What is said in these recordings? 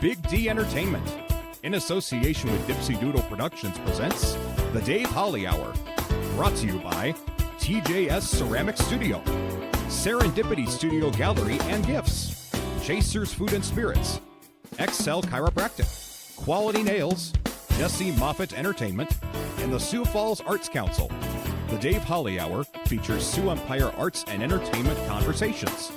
Big D Entertainment, in association with Dipsy Doodle Productions, presents The Dave Holly Hour, brought to you by TJS Ceramic Studio, Serendipity Studio Gallery and Gifts, Chasers Food and Spirits, Excel Chiropractic, Quality Nails, Jesse Moffitt Entertainment, and the Sioux Falls Arts Council. The Dave Holly Hour features Sioux Empire arts and entertainment conversations.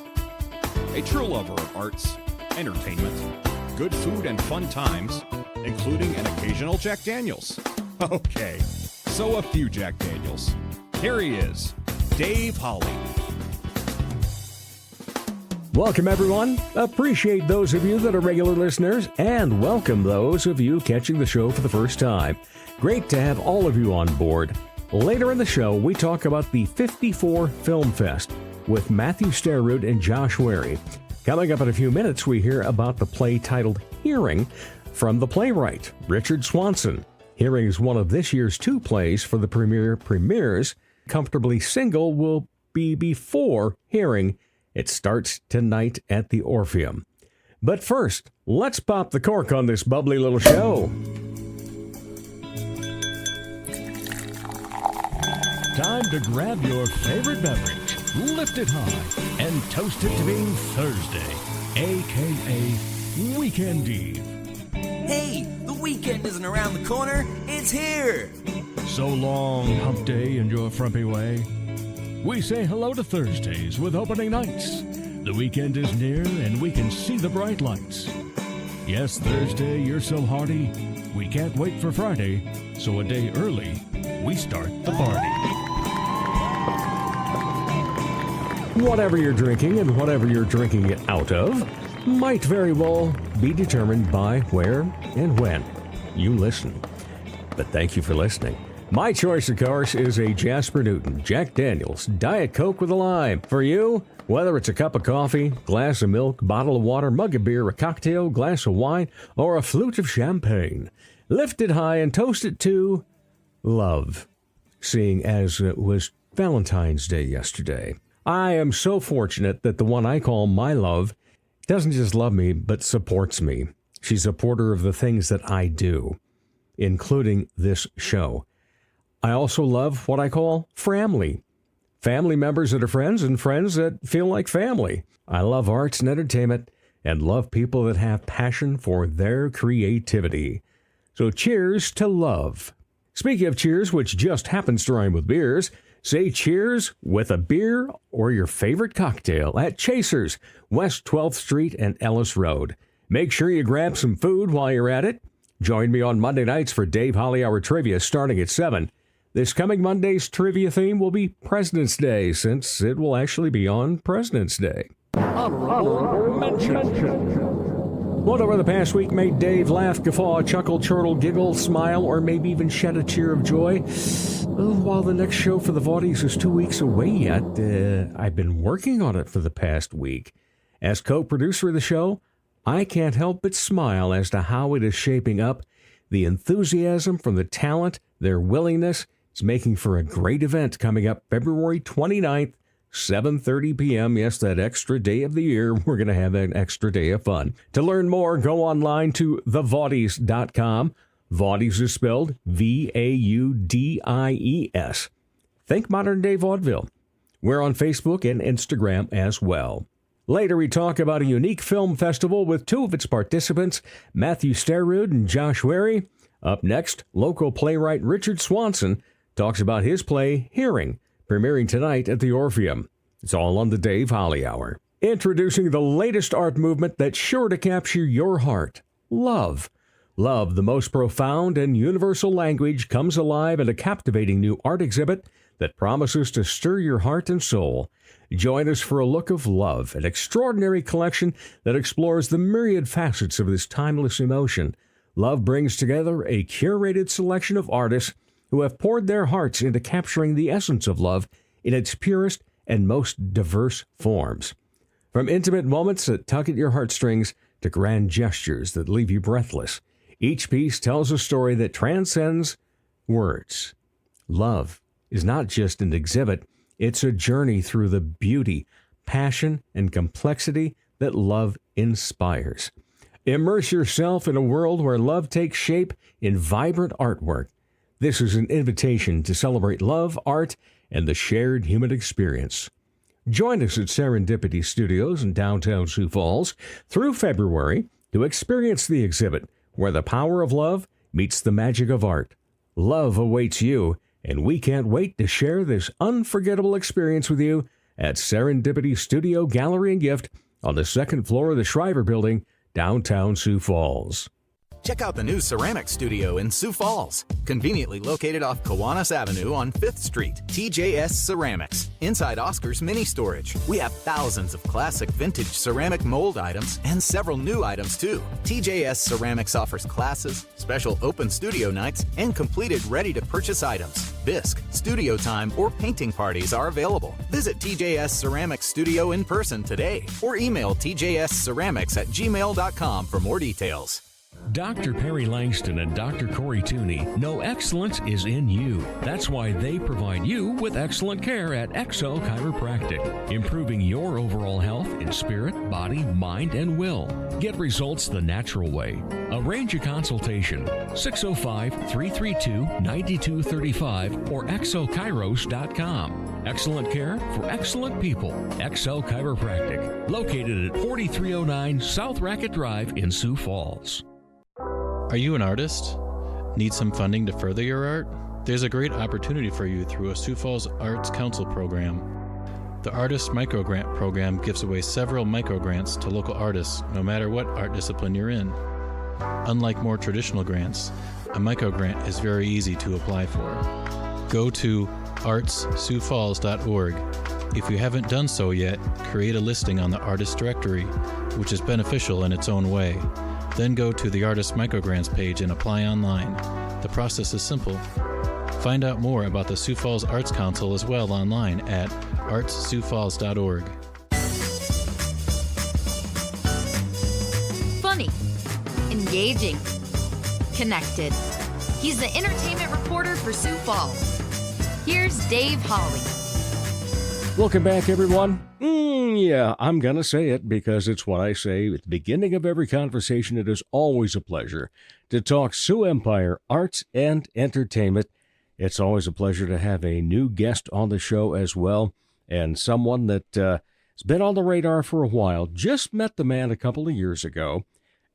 A true lover of arts, entertainment, good food, and fun times, including an occasional Jack Daniels. Okay, so a few Jack Daniels. Here he is, Dave Holly. Welcome, everyone. Appreciate those of you that are regular listeners, and welcome those of you catching the show for the first time. Great to have all of you on board. Later in the show, we talk about the 54 Film Fest with Matthew Sterud and Josh Werre. Coming up in a few minutes, we hear about the play titled Hearing from the playwright, Richard Swanson. Hearing is one of this year's two plays for the premieres. Comfortably Single will be before Hearing. It starts tonight at the Orpheum. But first, let's pop the cork on this bubbly little show. Time to grab your favorite beverage, lift it high, and toast it to being Thursday, a.k.a. Weekend Eve. Hey, the weekend isn't around the corner, it's here! So long, hump day in your frumpy way. We say hello to Thursdays with opening nights. The weekend is near and we can see the bright lights. Yes, Thursday, you're so hearty, we can't wait for Friday, so a day early, we start the party. Whatever you're drinking and whatever you're drinking it out of might very well be determined by where and when you listen. But thank you for listening. My choice, of course, is a Jasper Newton Jack Daniels Diet Coke with a lime. For you, whether it's a cup of coffee, glass of milk, bottle of water, mug of beer, a cocktail, glass of wine, or a flute of champagne, lift it high and toast it to love, seeing as it was Valentine's Day yesterday. I am so fortunate that the one I call my love doesn't just love me, but supports me. She's a supporter of the things that I do, including this show. I also love what I call family. Family members that are friends and friends that feel like family. I love arts and entertainment and love people that have passion for their creativity. So cheers to love. Speaking of cheers, which just happens to rhyme with beers, say cheers with a beer or your favorite cocktail at Chasers, West 12th Street and Ellis Road. Make sure you grab some food while you're at it. Join me on Monday nights for Dave Holly Hour Trivia starting at 7. This coming Monday's trivia theme will be President's Day, since it will actually be on President's Day. Honorable mention. What over the past week made Dave laugh, guffaw, chuckle, chortle, giggle, smile, or maybe even shed a tear of joy? While the next show for the Vaudies is 2 weeks away yet, I've been working on it for the past week. As co-producer of the show, I can't help but smile as to how it is shaping up. The enthusiasm from the talent, their willingness, is making for a great event coming up February 29th, 7:30 p.m. Yes, that extra day of the year, we're going to have an extra day of fun. To learn more, go online to thevaudies.com. Vaudies is spelled V-A-U-D-I-E-S. Think modern day vaudeville. We're on Facebook and Instagram as well. Later, we talk about a unique film festival with two of its participants, Matthew Sterud and Josh Werre. Up next, local playwright Richard Swanson talks about his play, Hearing, premiering tonight at the Orpheum. It's all on the Dave Holly Hour. Introducing the latest art movement that's sure to capture your heart, love. Love, the most profound and universal language, comes alive in a captivating new art exhibit that promises to stir your heart and soul. Join us for a look of love, an extraordinary collection that explores the myriad facets of this timeless emotion. Love brings together a curated selection of artists who have poured their hearts into capturing the essence of love in its purest and most diverse forms. From intimate moments that tug at your heartstrings to grand gestures that leave you breathless, each piece tells a story that transcends words. Love is not just an exhibit, it's a journey through the beauty, passion, and complexity that love inspires. Immerse yourself in a world where love takes shape in vibrant artwork. This is an invitation to celebrate love, art, and the shared human experience. Join us at Serendipity Studios in downtown Sioux Falls through February to experience the exhibit where the power of love meets the magic of art. Love awaits you, and we can't wait to share this unforgettable experience with you at Serendipity Studio Gallery and Gift on the second floor of the Shriver Building, downtown Sioux Falls. Check out the new ceramic studio in Sioux Falls, conveniently located off Kiwanis Avenue on 5th Street. TJS Ceramics, inside Oscar's Mini Storage. We have thousands of classic vintage ceramic mold items and several new items too. TJS Ceramics offers classes, special open studio nights, and completed ready-to-purchase items. Bisque, studio time, or painting parties are available. Visit TJS Ceramics Studio in person today or email tjsceramics@gmail.com for more details. Dr. Perry Langston and Dr. Corey Tooney know excellence is in you. That's why they provide you with excellent care at XO Chiropractic, improving your overall health in spirit, body, mind, and will. Get results the natural way. Arrange a consultation, 605-332-9235 or xochiros.com. Excellent care for excellent people. XO Chiropractic, located at 4309 South Racket Drive in Sioux Falls. Are you an artist? Need some funding to further your art? There's a great opportunity for you through a Sioux Falls Arts Council program. The Artist Microgrant program gives away several microgrants to local artists, no matter what art discipline you're in. Unlike more traditional grants, a microgrant is very easy to apply for. Go to artssiouxfalls.org. If you haven't done so yet, create a listing on the Artist Directory, which is beneficial in its own way. Then go to the Artist Microgrants page and apply online. The process is simple. Find out more about the Sioux Falls Arts Council as well online at artssiouxfalls.org. Funny, engaging, connected. He's the entertainment reporter for Sioux Falls. Here's Dave Hawley. Welcome back, everyone. Yeah, I'm going to say it because it's what I say at the beginning of every conversation. It is always a pleasure to talk Sioux Empire arts and entertainment. It's always a pleasure to have a new guest on the show as well, and someone that has been on the radar for a while. Just met the man a couple of years ago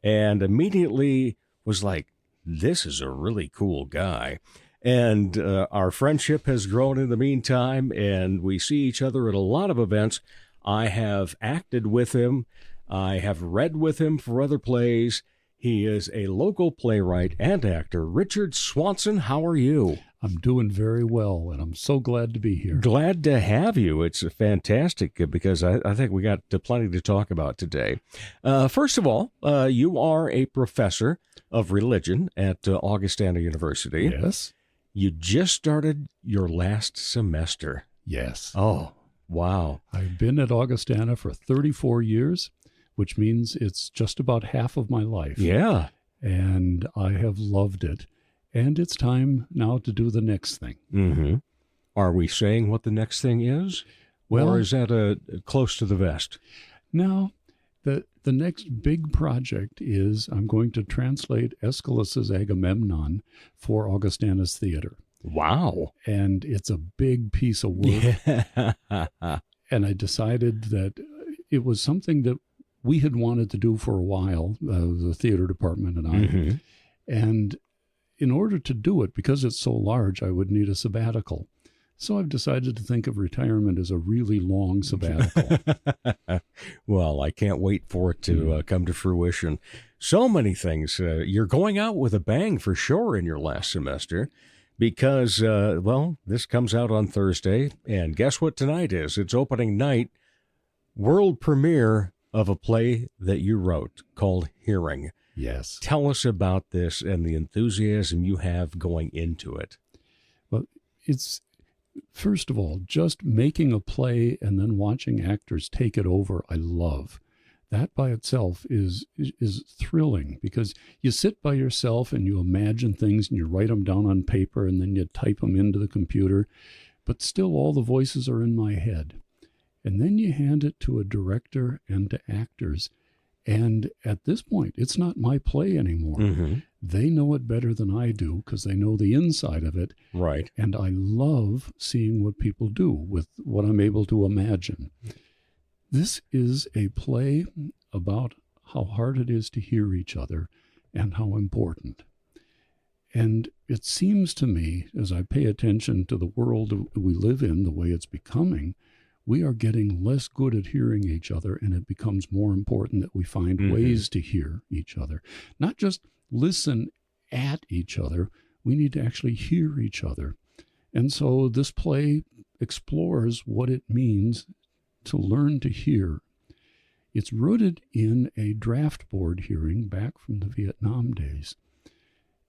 and immediately was like, this is a really cool guy. And our friendship has grown in the meantime, and we see each other at a lot of events. I have acted with him. I have read with him for other plays. He is a local playwright and actor. Richard Swanson, how are you? I'm doing very well, and I'm so glad to be here. Glad to have you. It's fantastic because I think we got plenty to talk about today. First of all, you are a professor of religion at Augustana University. Yes. You just started your last semester. Yes. Oh, wow. I've been at Augustana for 34 years, which means it's just about half of my life. Yeah. And I have loved it. And it's time now to do the next thing. Mm-hmm. Are we saying what the next thing is? Well, or is that close to the vest? No. The next big project is I'm going to translate Aeschylus's Agamemnon for Augustana's theater. Wow. And it's a big piece of work. Yeah. And I decided that it was something that we had wanted to do for a while, the theater department and I. Mm-hmm. And in order to do it, because it's so large, I would need a sabbatical. So I've decided to think of retirement as a really long sabbatical. Well, I can't wait for it to come to fruition. So many things. You're going out with a bang for sure in your last semester because, this comes out on Thursday. And guess what tonight is? It's opening night, world premiere of a play that you wrote called Hearing. Yes. Tell us about this and the enthusiasm you have going into it. Well, it's... First of all, just making a play and then watching actors take it over, I love. That by itself is thrilling because you sit by yourself and you imagine things and you write them down on paper and then you type them into the computer, but still all the voices are in my head. And then you hand it to a director and to actors, And at this point, it's not my play anymore. Mm-hmm. They know it better than I do because they know the inside of it. Right. And I love seeing what people do with what I'm able to imagine. This is a play about how hard it is to hear each other and how important. And it seems to me, as I pay attention to the world we live in, the way it's becoming, we are getting less good at hearing each other, and it becomes more important that we find ways to hear each other. Not just listen at each other, we need to actually hear each other. And so this play explores what it means to learn to hear. It's rooted in a draft board hearing back from the Vietnam days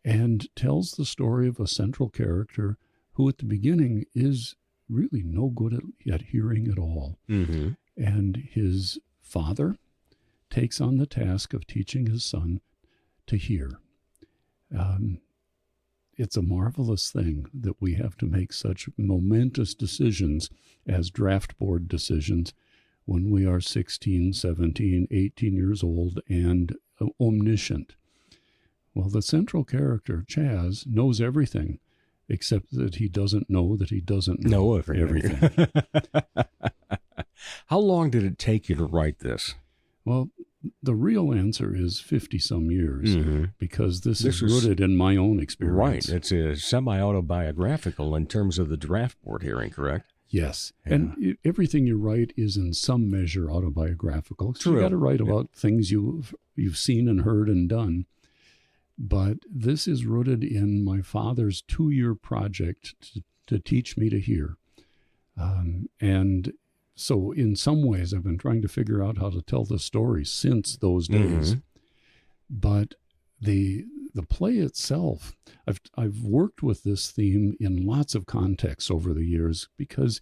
and tells the story of a central character who at the beginning is really no good at hearing at all. Mm-hmm. And his father takes on the task of teaching his son to hear. It's a marvelous thing that we have to make such momentous decisions as draft board decisions when we are 16, 17, 18 years old and omniscient. Well, the central character, Chaz, knows everything, except that he doesn't know that he doesn't know everything. How long did it take you to write this? Well, the real answer is 50-some years, because this is is rooted in my own experience. Right. It's a semi-autobiographical in terms of the draft board hearing, correct? Yes. Yeah. And everything you write is in some measure autobiographical. So True. you got to write about things you've seen and heard and done. But this is rooted in my father's 2-year project to teach me to hear. And so in some ways, I've been trying to figure out how to tell the story since those days. But the play itself, I've worked with this theme in lots of contexts over the years because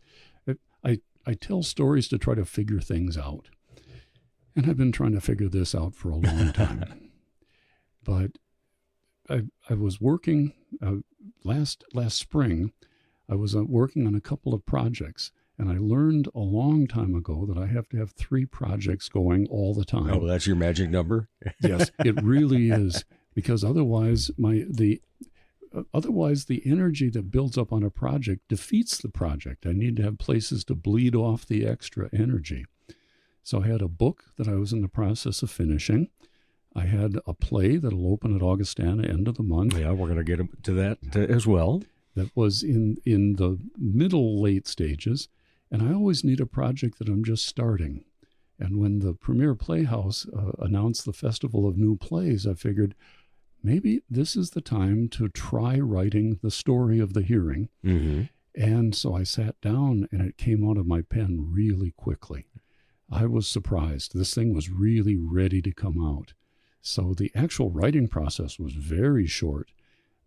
I tell stories to try to figure things out. And I've been trying to figure this out for a long time. But I was working last spring. I was working on a couple of projects, and I learned a long time ago that I have to have 3 projects going all the time. Oh, that's your magic number? Yes, it really is, because otherwise the energy that builds up on a project defeats the project. I need to have places to bleed off the extra energy. So I had a book that I was in the process of finishing. I had a play that'll open at Augustana end of the month. Yeah, we're going to get to that as well. That was in the late stages. And I always need a project that I'm just starting. And when the Premier Playhouse announced the Festival of New Plays, I figured maybe this is the time to try writing the story of the hearing. And so I sat down, and it came out of my pen really quickly. I was surprised. This thing was really ready to come out. So the actual writing process was very short,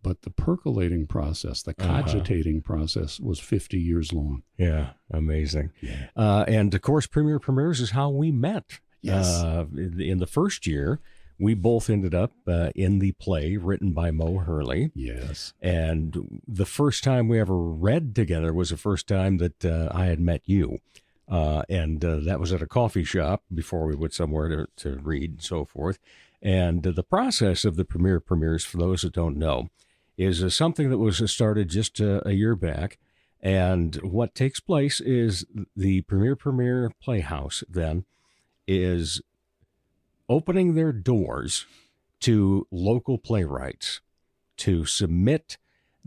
but the percolating process, the cogitating process was 50 years long. Yeah, amazing. Yeah. And of course, Premier Premieres is how we met. Yes. In the first year, we both ended up in the play written by Mo Hurley. Yes. And the first time we ever read together was the first time that I had met you. And that was at a coffee shop before we went somewhere to read and so forth. And the process of the Premier Premieres, for those that don't know, is something that was started just a year back. And what takes place is the Premier Playhouse then is opening their doors to local playwrights to submit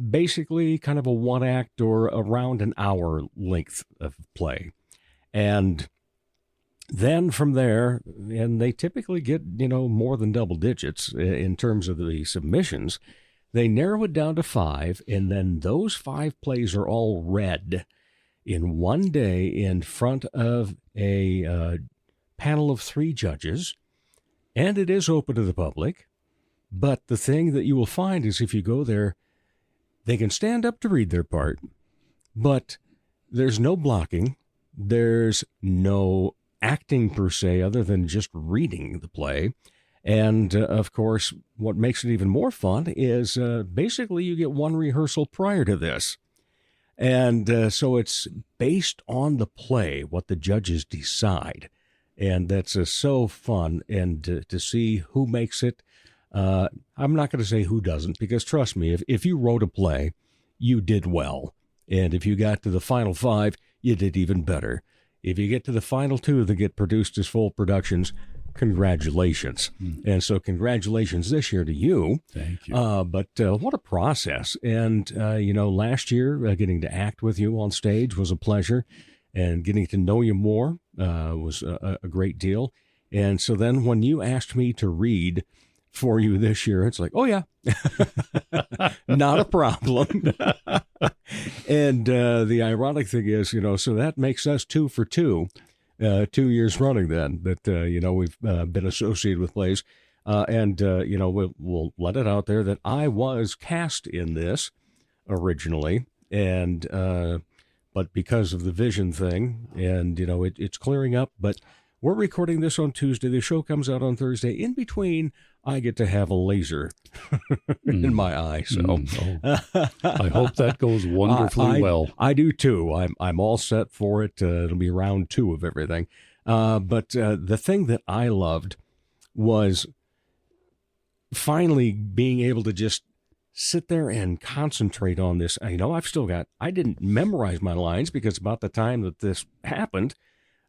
basically kind of a 1-act or around an hour length of play. And then from there, and they typically get, more than double digits in terms of the submissions, they narrow it down to 5, and then those 5 plays are all read in one day in front of a panel of 3 judges, and it is open to the public. But the thing that you will find is if you go there, they can stand up to read their part, but there's no blocking. There's no acting per se other than just reading the play. And, of course, what makes it even more fun is basically you get one rehearsal prior to this. And so it's based on the play, what the judges decide. And that's so fun. And to see who makes it, I'm not going to say who doesn't, because trust me, if you wrote a play, you did well. And if you got to the final 5, you did even better. If you get to the final 2 that get produced as full productions, congratulations. And so congratulations this year to you. Thank you. But what a process. And, last year, getting to act with you on stage was a pleasure. And getting to know you more was a great deal. And so then when you asked me to read for you this year, it's like, oh, yeah, not a problem. And the ironic thing is, so that makes us 2 for 2, 2 years running then that, we've been associated with plays. We'll let it out there that I was cast in this originally. And but because of the vision thing, and, it's clearing up, but we're recording this on Tuesday. The show comes out on Thursday. In between, I get to have a laser in my eye. So I hope that goes wonderfully well. I do too. I'm all set for it. It'll be round 2 of everything. But the thing that I loved was finally being able to just sit there and concentrate on this. I didn't memorize my lines because about the time that this happened,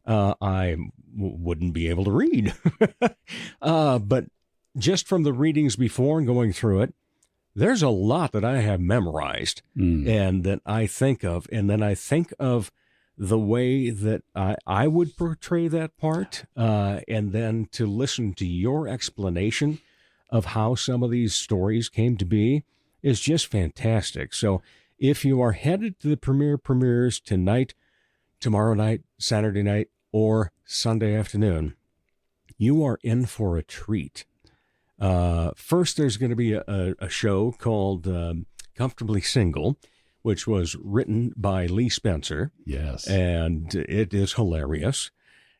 I wouldn't be able to read. But just from the readings before and going through it, there's a lot that I have memorized and that I think of. And then I think of the way that I would portray that part. And then to listen to your explanation of how some of these stories came to be is just fantastic. So if you are headed to the premieres tonight, tomorrow night, Saturday night, or Sunday afternoon, you are in for a treat. First, there's going to be a show called Comfortably Single, which was written by Lee Spencer. Yes. And it is hilarious.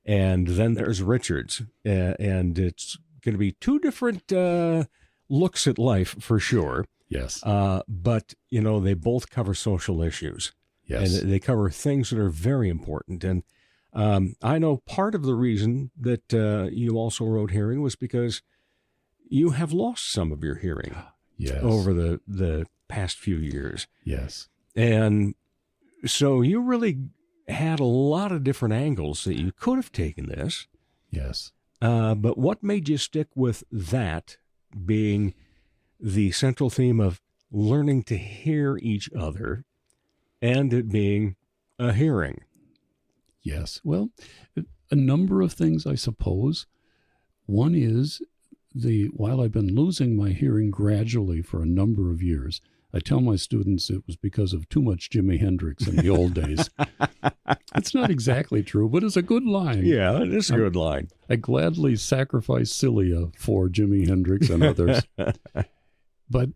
And then there's Richard's, and it's going to be 2 different looks at life for sure. Yes. But, they both cover social issues. Yes. And they cover things that are very important. And I know part of the reason that you also wrote hearing was because you have lost some of your hearing over the past few years. Yes. And so you really had a lot of different angles that you could have taken this. Yes. But what made you stick with that being the central theme of learning to hear each other and it being a hearing? Yes. Well, a number of things, I suppose. One is while I've been losing my hearing gradually for a number of years, I tell my students it was because of too much Jimi Hendrix in the old days. It's not exactly true, but it's a good line. Yeah, it is a good line. I gladly sacrifice cilia for Jimi Hendrix and others. But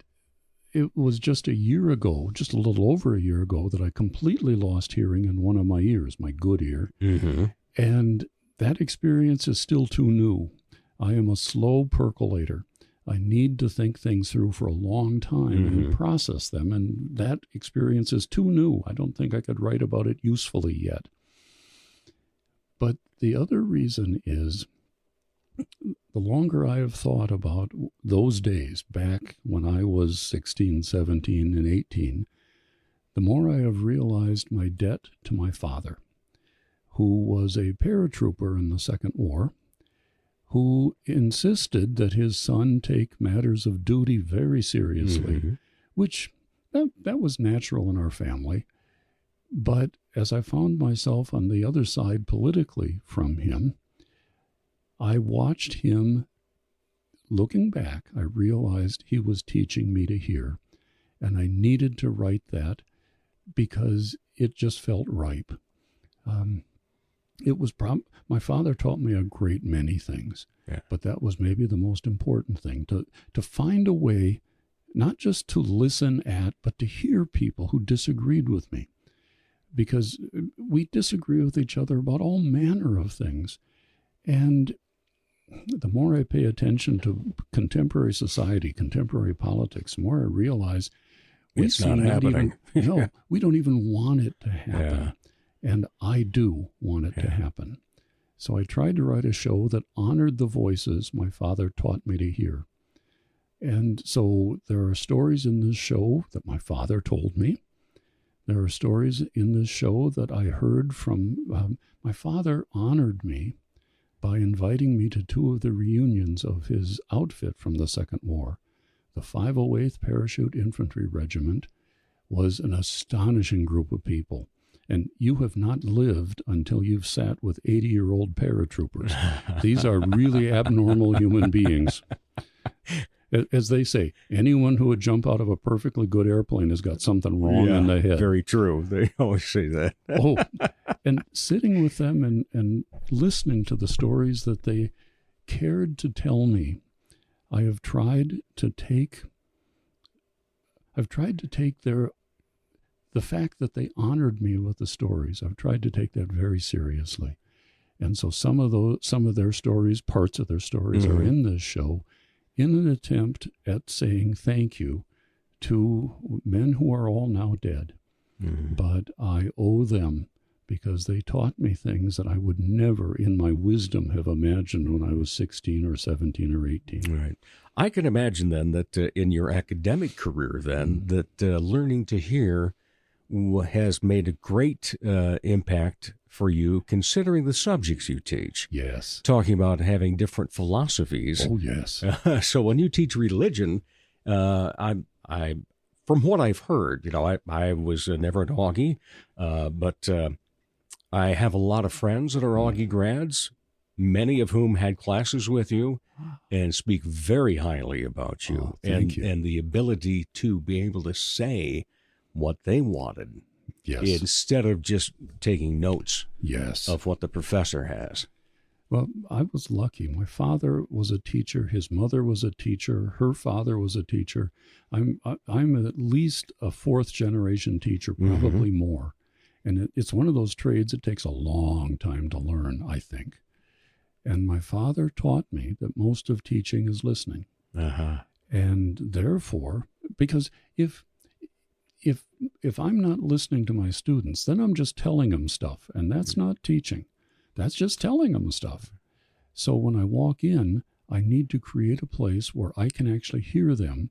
it was just a year ago, just a little over a year ago, that I completely lost hearing in one of my ears, my good ear. Mm-hmm. And that experience is still too new. I am a slow percolator. I need to think things through for a long time and process them. And that experience is too new. I don't think I could write about it usefully yet. But the other reason is the longer I have thought about those days back when I was 16, 17, and 18, the more I have realized my debt to my father, who was a paratrooper in the Second War, who insisted that his son take matters of duty very seriously, which that was natural in our family. But as I found myself on the other side politically from him, I watched him. Looking back, I realized he was teaching me to hear, and I needed to write that because it just felt ripe. My father taught me a great many things, but that was maybe the most important thing, to find a way not just to listen at, but to hear people who disagreed with me, because we disagree with each other about all manner of things. And the more I pay attention to contemporary society, contemporary politics, the more I realize it's not happening. We don't even want it to happen. And I do want it to happen. So I tried to write a show that honored the voices my father taught me to hear. And so there are stories in this show that my father told me. There are stories in this show that I heard from my father honored me by inviting me to 2 of the reunions of his outfit from the Second War. The 508th Parachute Infantry Regiment was an astonishing group of people. And you have not lived until you've sat with 80-year-old paratroopers. These are really abnormal human beings. As they say, anyone who would jump out of a perfectly good airplane has got something wrong in the head. Very true. They always say that. And sitting with them and listening to the stories that they cared to tell me, I have tried to take the fact that they honored me with the stories. I've tried to take that very seriously. And so some of their stories, parts of their stories are in this show, in an attempt at saying thank you to men who are all now dead. But I owe them because they taught me things that I would never in my wisdom have imagined when I was 16 or 17 or 18. Right. I can imagine then that in your academic career then, that learning to hear has made a great impact for you, considering the subjects you teach. Yes. Talking about having different philosophies. Oh, yes. So when you teach religion, I from what I've heard, I was never an Augie, but I have a lot of friends that are Augie grads, many of whom had classes with you and speak very highly about you, thank you. And the ability to be able to say what they wanted. Yes. Instead of just taking notes of what the professor has. Well, I was lucky. My father was a teacher. His mother was a teacher. Her father was a teacher. I'm at least a 4th generation teacher, probably more. And it's one of those trades that takes a long time to learn, I think. And my father taught me that most of teaching is listening. And therefore, because if I'm not listening to my students, then I'm just telling them stuff, and that's not teaching. That's just telling them stuff. So when I walk in, I need to create a place where I can actually hear them,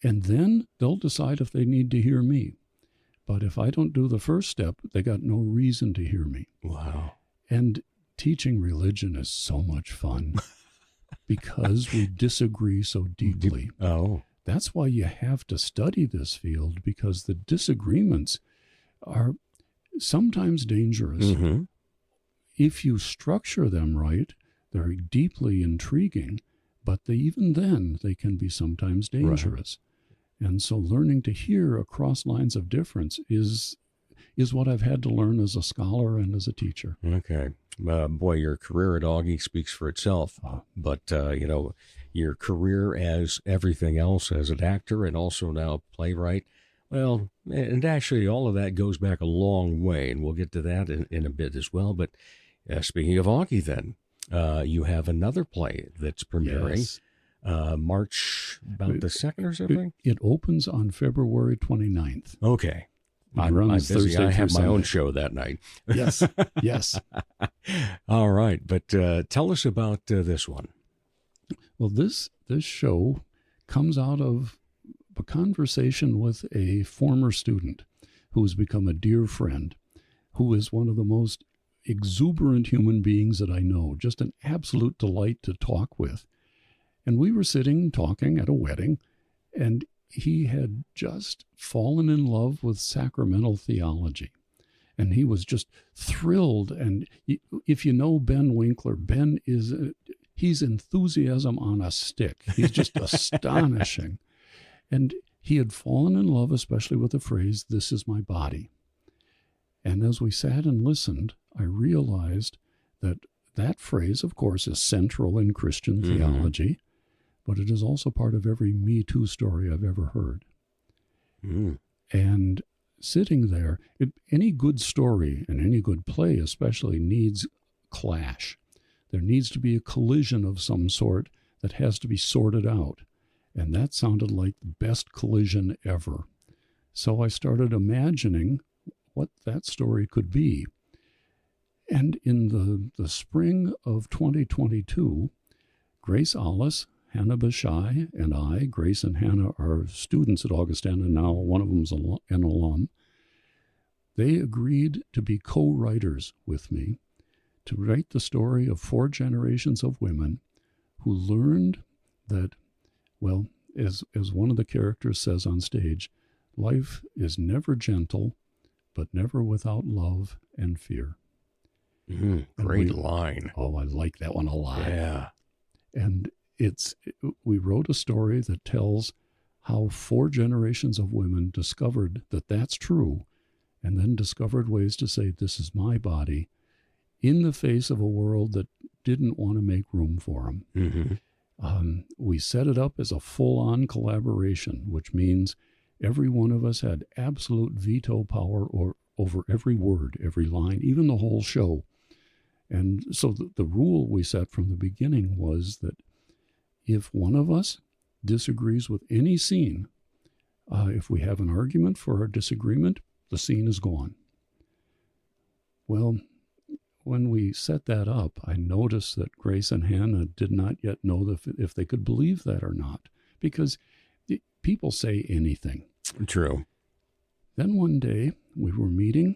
and then they'll decide if they need to hear me. But if I don't do the first step, they got no reason to hear me. Wow. And teaching religion is so much fun because we disagree so deeply. That's why you have to study this field, because the disagreements are sometimes dangerous. If you structure them right, they're deeply intriguing, but even then they can be sometimes dangerous. Right. And so learning to hear across lines of difference is what I've had to learn as a scholar and as a teacher. Okay. Boy, your career at Augie speaks for itself. But, your career as everything else, as an actor and also now playwright, well, and actually all of that goes back a long way, and we'll get to that in a bit as well. But speaking of Augie then, you have another play that's premiering March about the 2nd or something? It opens on February 29th. Okay. I'm busy. I have my own show that night. Yes. All right. But tell us about this one. Well, this show comes out of a conversation with a former student who has become a dear friend, who is one of the most exuberant human beings that I know, just an absolute delight to talk with. And we were sitting talking at a wedding, and he had just fallen in love with sacramental theology. And he was just thrilled. And if you know Ben Winkler, Ben he's enthusiasm on a stick. He's just astonishing. And he had fallen in love, especially with the phrase, "This is my body." And as we sat and listened, I realized that phrase, of course, is central in Christian theology, but it is also part of every Me Too story I've ever heard. And sitting there, any good story and any good play especially needs clash. There needs to be a collision of some sort that has to be sorted out. And that sounded like the best collision ever. So I started imagining what that story could be. And in the spring of 2022, Grace Alice, Hannah Bashai, and I, Grace and Hannah are students at Augustana now, one of them's an alum, they agreed to be co-writers with me to write the story of 4 generations of women who learned that, well, as one of the characters says on stage, life is never gentle, but never without love and fear. Great line. Oh, I like that one a lot. Yeah. And we wrote a story that tells how 4 generations of women discovered that that's true, and then discovered ways to say, this is my body, in the face of a world that didn't want to make room for them. Mm-hmm. We set it up as a full-on collaboration, which means every one of us had absolute veto power over every word, every line, even the whole show. And so the rule we set from the beginning was that if one of us disagrees with any scene, if we have an argument for our disagreement, the scene is gone. Well, when we set that up, I noticed that Grace and Hannah did not yet know if they could believe that or not, because people say anything. True. Then one day we were meeting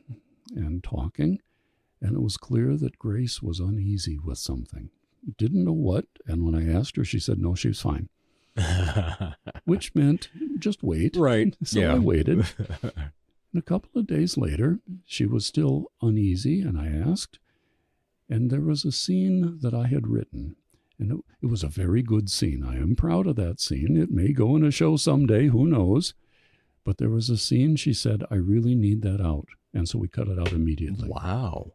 and talking, and it was clear that Grace was uneasy with something. Didn't know what, and when I asked her, she said, no, she was fine. Which meant just wait. Right. So yeah. I waited. And a couple of days later, she was still uneasy, and I asked, and there was a scene that I had written, and it was a very good scene. I am proud of that scene. It may go in a show someday, who knows? But there was a scene, she said, I really need that out. And so we cut it out immediately. Wow.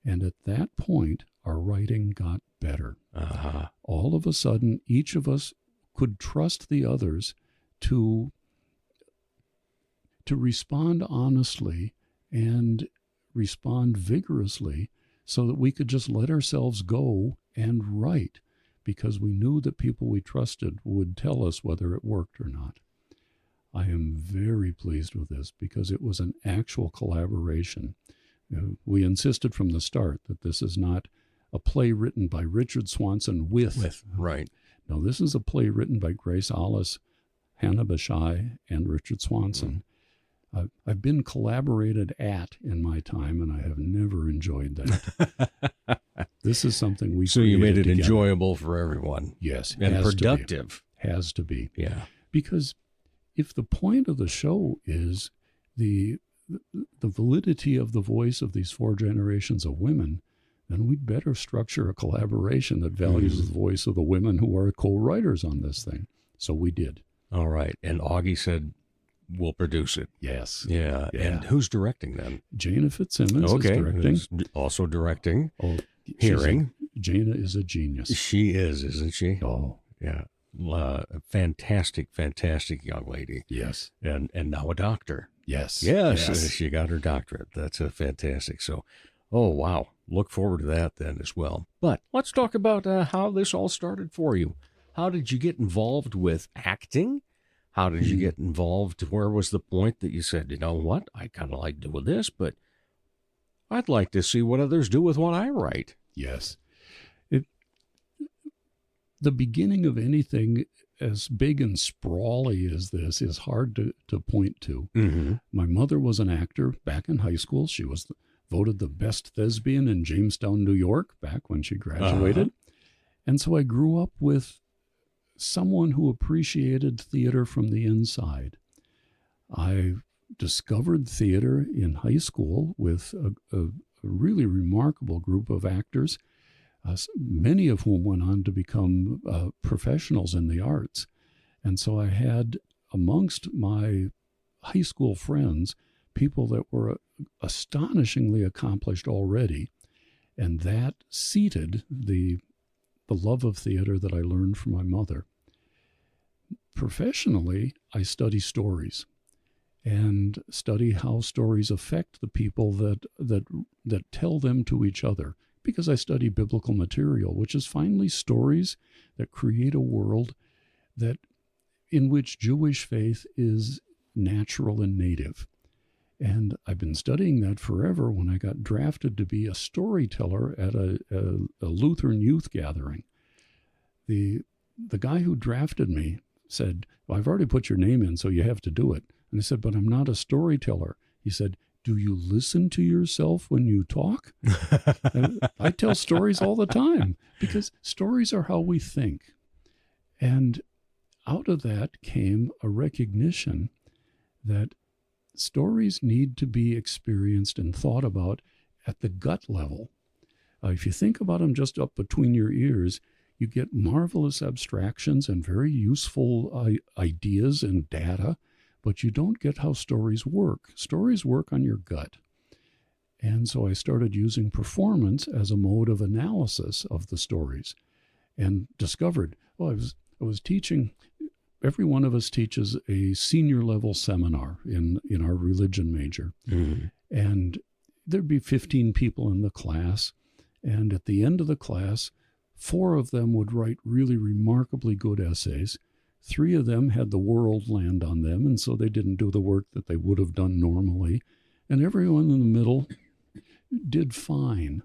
And at that point, our writing got better. Uh-huh. All of a sudden, each of us could trust the others to respond honestly and respond vigorously so that we could just let ourselves go and write, because we knew that people we trusted would tell us whether it worked or not. I am very pleased with this because it was an actual collaboration. We insisted from the start that this is not a play written by Richard Swanson with. Right. No, this is a play written by Grace Alice, Hannah Bashai, and Richard Swanson. I've been collaborated at in my time, and I have never enjoyed that. This is something we So you made it together. enjoyable for everyone. Yes. And productive. Has to be. Yeah. Because if the point of the show is the validity of the voice of these 4 generations of women, then we'd better structure a collaboration that values the voice of the women who are co-writers on this thing. So we did. All right. And Augie said, we'll produce it. Yes. Yeah. And who's directing then? Jana Fitzsimmons is directing. Who's also directing. Oh, Hearing. Jana is a genius. She is, isn't she? Oh. Yeah. Fantastic, fantastic young lady. Yes. And now a doctor. Yes. Yes. She got her doctorate. That's a fantastic. So, oh, wow. Look forward to that then as well. But let's talk about how this all started for you. How did you get involved with acting? How did you get involved? Where was the point that you said, you know what, I kind of like doing this, but I'd like to see what others do with what I write? Yes. The beginning of anything as big and sprawly as this is hard to point to. Mm-hmm. My mother was an actor back in high school. She was voted the best thespian in Jamestown, New York, back when she graduated. And so I grew up with someone who appreciated theater from the inside. I discovered theater in high school with a really remarkable group of actors, many of whom went on to become professionals in the arts. And so I had amongst my high school friends people that were astonishingly accomplished already, and that seated the love of theater that I learned from my mother. Professionally, I study stories and study how stories affect the people that tell them to each other, because I study biblical material, which is finally stories that create a world in which Jewish faith is natural and native. And I've been studying that forever when I got drafted to be a storyteller at a Lutheran youth gathering. The guy who drafted me said, well, I've already put your name in, so you have to do it. And I said, but I'm not a storyteller. He said, do you listen to yourself when you talk? I tell stories all the time because stories are how we think. And out of that came a recognition that stories need to be experienced and thought about at the gut level. If you think about them just up between your ears, you get marvelous abstractions and very useful ideas and data, but you don't get how stories work. Stories work on your gut. And so I started using performance as a mode of analysis of the stories and discovered, I was teaching, every one of us teaches a senior level seminar in our religion major. Mm-hmm. And there'd be 15 people in the class. And at the end of the class, 4 of them would write really remarkably good essays. 3 of them had the world land on them, and so they didn't do the work that they would have done normally. And everyone in the middle did fine.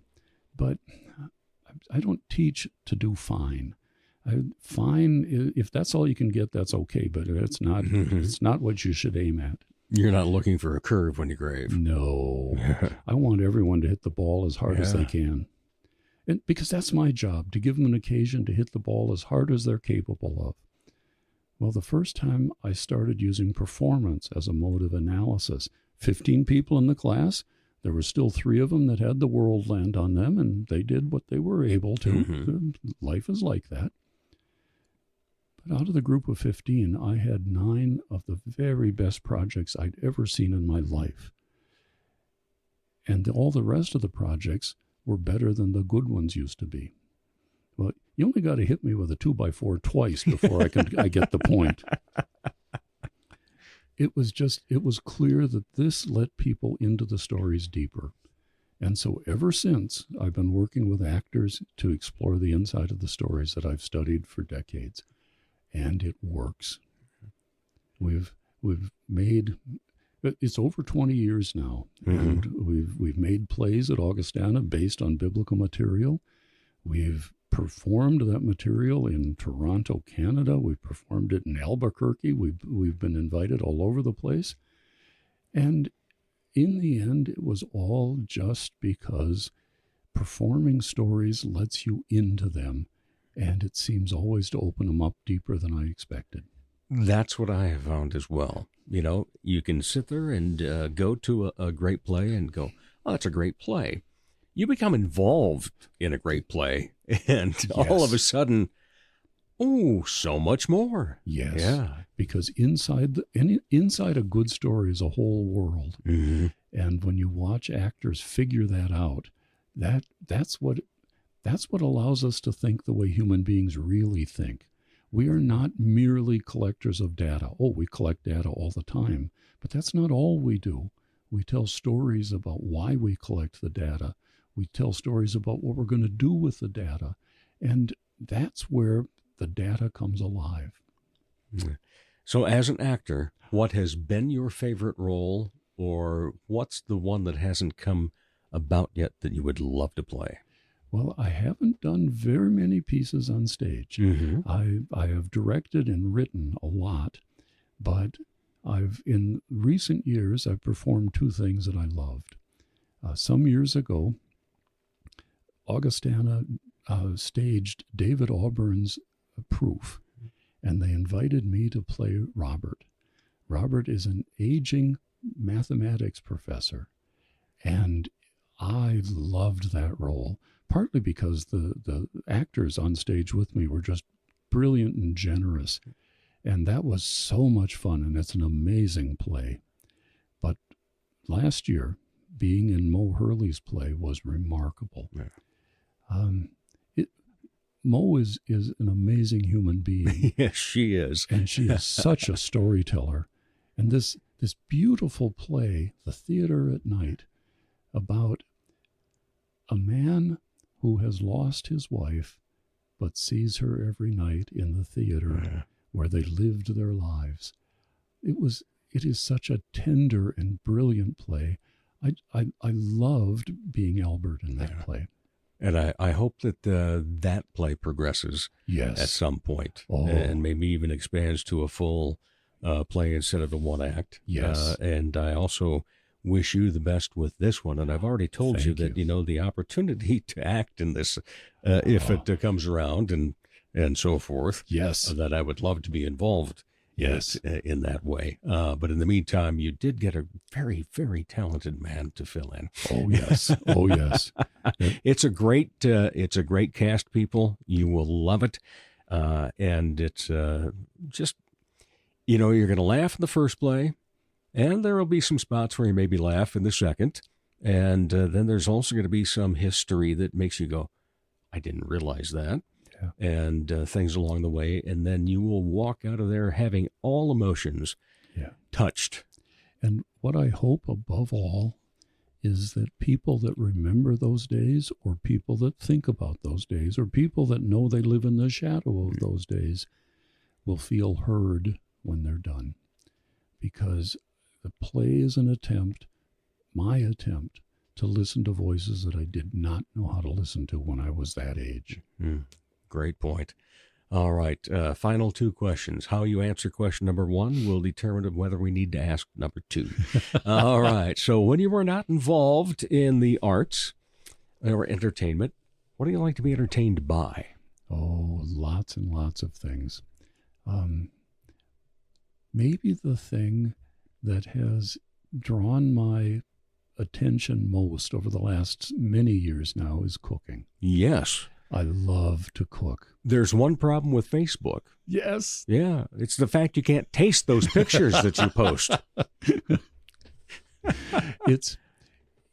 But I don't teach to do fine. Fine, if that's all you can get, that's okay, but it's not what you should aim at. You're not looking for a curve when you grave. No. I want everyone to hit the ball as hard as they can. And because that's my job, to give them an occasion to hit the ball as hard as they're capable of. Well, the first time I started using performance as a mode of analysis, 15 people in the class, there were still 3 of them that had the world land on them, and they did what they were able to. Mm-hmm. Life is like that. But out of the group of 15, I had 9 of the very best projects I'd ever seen in my life. And all the rest of the projects were better than the good ones used to be. Well, you only got to hit me with a 2x4 twice before I get the point. It was clear that this let people into the stories deeper. And so ever since, I've been working with actors to explore the inside of the stories that I've studied for decades. And it works. We've made, it's over 20 years now, and we've made plays at Augustana based on biblical material. We've performed that material in Toronto, Canada. We've performed it in Albuquerque. We've been invited all over the place. And in the end, it was all just because performing stories lets you into them. And it seems always to open them up deeper than I expected. That's what I have found as well. You know, you can sit there and go to a great play and go, oh, it's a great play. You become involved in a great play, and all of a sudden, oh, so much more. Yes. Yeah. Because inside a good story is a whole world. Mm-hmm. And when you watch actors figure that out, that's what allows us to think the way human beings really think. We are not merely collectors of data. Oh, we collect data all the time, but that's not all we do. We tell stories about why we collect the data. We tell stories about what we're going to do with the data. And that's where the data comes alive. So as an actor, what has been your favorite role, or what's the one that hasn't come about yet that you would love to play? Well, I haven't done very many pieces on stage. Mm-hmm. I have directed and written a lot, but in recent years, I've performed 2 things that I loved. Some years ago, Augustana staged David Auburn's Proof, and they invited me to play Robert. Robert is an aging mathematics professor, and I loved that role. Partly because the actors on stage with me were just brilliant and generous. And that was so much fun, and it's an amazing play. But last year, being in Mo Hurley's play was remarkable. Yeah. Mo is an amazing human being. Yes, she is. And she is such a storyteller. And this beautiful play, The Theater at Night, about a man who has lost his wife, but sees her every night in the theater where they lived their lives. It was it is such a tender and brilliant play. I loved being Albert in that play. And I hope that that play progresses at some point, and maybe even expands to a full play instead of the one act. Yes. And I also wish you the best with this one. And I've already told you that, the opportunity to act in this, if it comes around and so forth, that I would love to be involved in that way. But in the meantime, you did get a very, very talented man to fill in. Oh, yes. Oh, yes. It's a great cast, people. You will love it. And it's just, you're going to laugh in the first play, and there will be some spots where you maybe laugh in the second. And then there's also going to be some history that makes you go, I didn't realize that. And things along the way. And then you will walk out of there having all emotions touched. And what I hope above all is that people that remember those days, or people that think about those days, or people that know they live in the shadow of those days, will feel heard when they're done. Because the play is my attempt, to listen to voices that I did not know how to listen to when I was that age. Great point. All right. Final two questions. How you answer question number one will determine whether we need to ask number two. All right. So when you were not involved in the arts or entertainment, what do you like to be entertained by? Oh, lots and lots of things. Maybe the thing that has drawn my attention most over the last many years now is cooking. Yes. I love to cook. There's one problem with Facebook. Yes. Yeah. It's the fact you can't taste those pictures that you post. It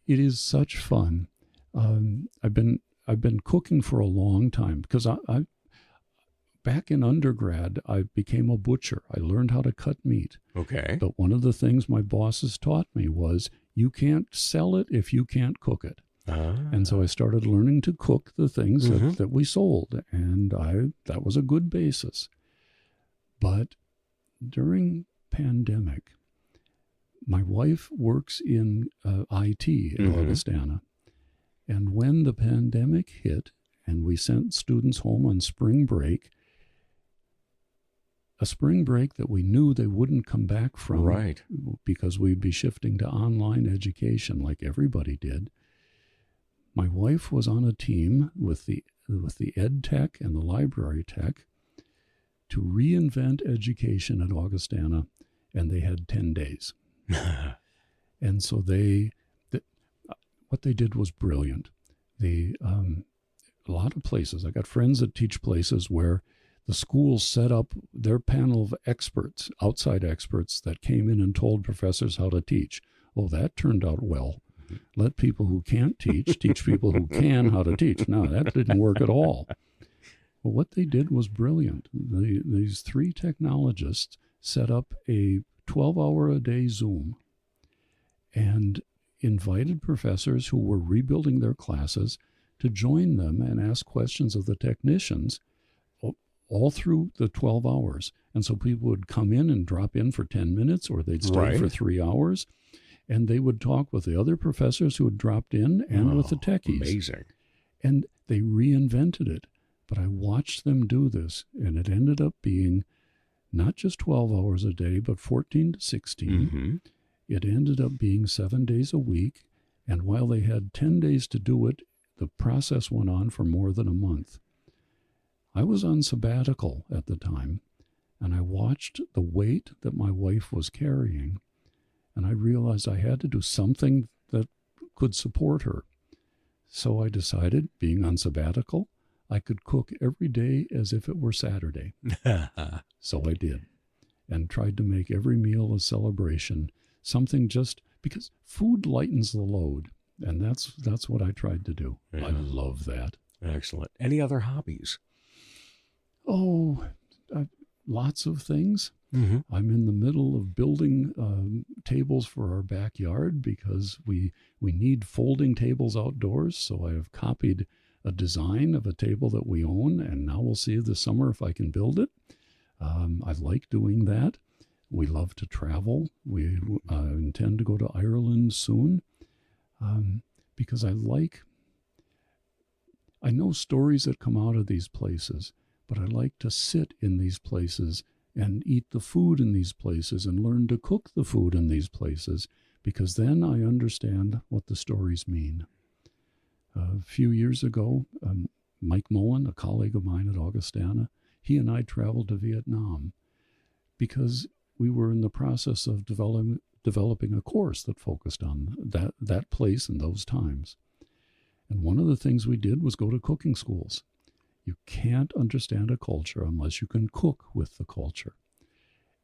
is such fun. I've been cooking for a long time because I back in undergrad, I became a butcher. I learned how to cut meat. Okay. But one of the things my bosses taught me was you can't sell it if you can't cook it. And so I started learning to cook the things that we sold, and that was a good basis. But during pandemic, my wife works in IT in Augustana, and when the pandemic hit and we sent students home on spring break, a spring break that we knew they wouldn't come back from, because we'd be shifting to online education like everybody did. My wife was on a team with the ed tech and the library tech to reinvent education at Augustana, and they had 10 days. And so what they did was brilliant. A lot of places, I got friends that teach places where the schools set up their panel of experts, outside experts, that came in and told professors how to teach. Oh, that turned out well. Let people who can't teach people who can how to teach. No, that didn't work at all. Well, what they did was brilliant. These three technologists set up a 12-hour-a-day Zoom and invited professors who were rebuilding their classes to join them and ask questions of the technicians all through the 12 hours. And so people would come in and drop in for 10 minutes, or they'd stay for 3 hours. And they would talk with the other professors who had dropped in and with the techies. Amazing. And they reinvented it. But I watched them do this, and it ended up being not just 12 hours a day, but 14 to 16. It ended up being 7 days a week. And while they had 10 days to do it, the process went on for more than a month. I was on sabbatical at the time, and I watched the weight that my wife was carrying. And I realized I had to do something that could support her. So I decided, being on sabbatical, I could cook every day as if it were Saturday. So I did, and tried to make every meal a celebration, something just because food lightens the load. And that's what I tried to do. Yeah. I love that. Excellent. Any other hobbies? Oh, lots of things. I'm in the middle of building tables for our backyard because we need folding tables outdoors. So I have copied a design of a table that we own, and now we'll see this summer if I can build it. I like doing that. We love to travel. We intend to go to Ireland soon because I know stories that come out of these places, but I like to sit in these places and eat the food in these places and learn to cook the food in these places, because then I understand what the stories mean. A few years ago, Mike Mullen, a colleague of mine at Augustana, he and I traveled to Vietnam because we were in the process of developing a course that focused on that place and those times. And one of the things we did was go to cooking schools. You can't understand a culture unless you can cook with the culture.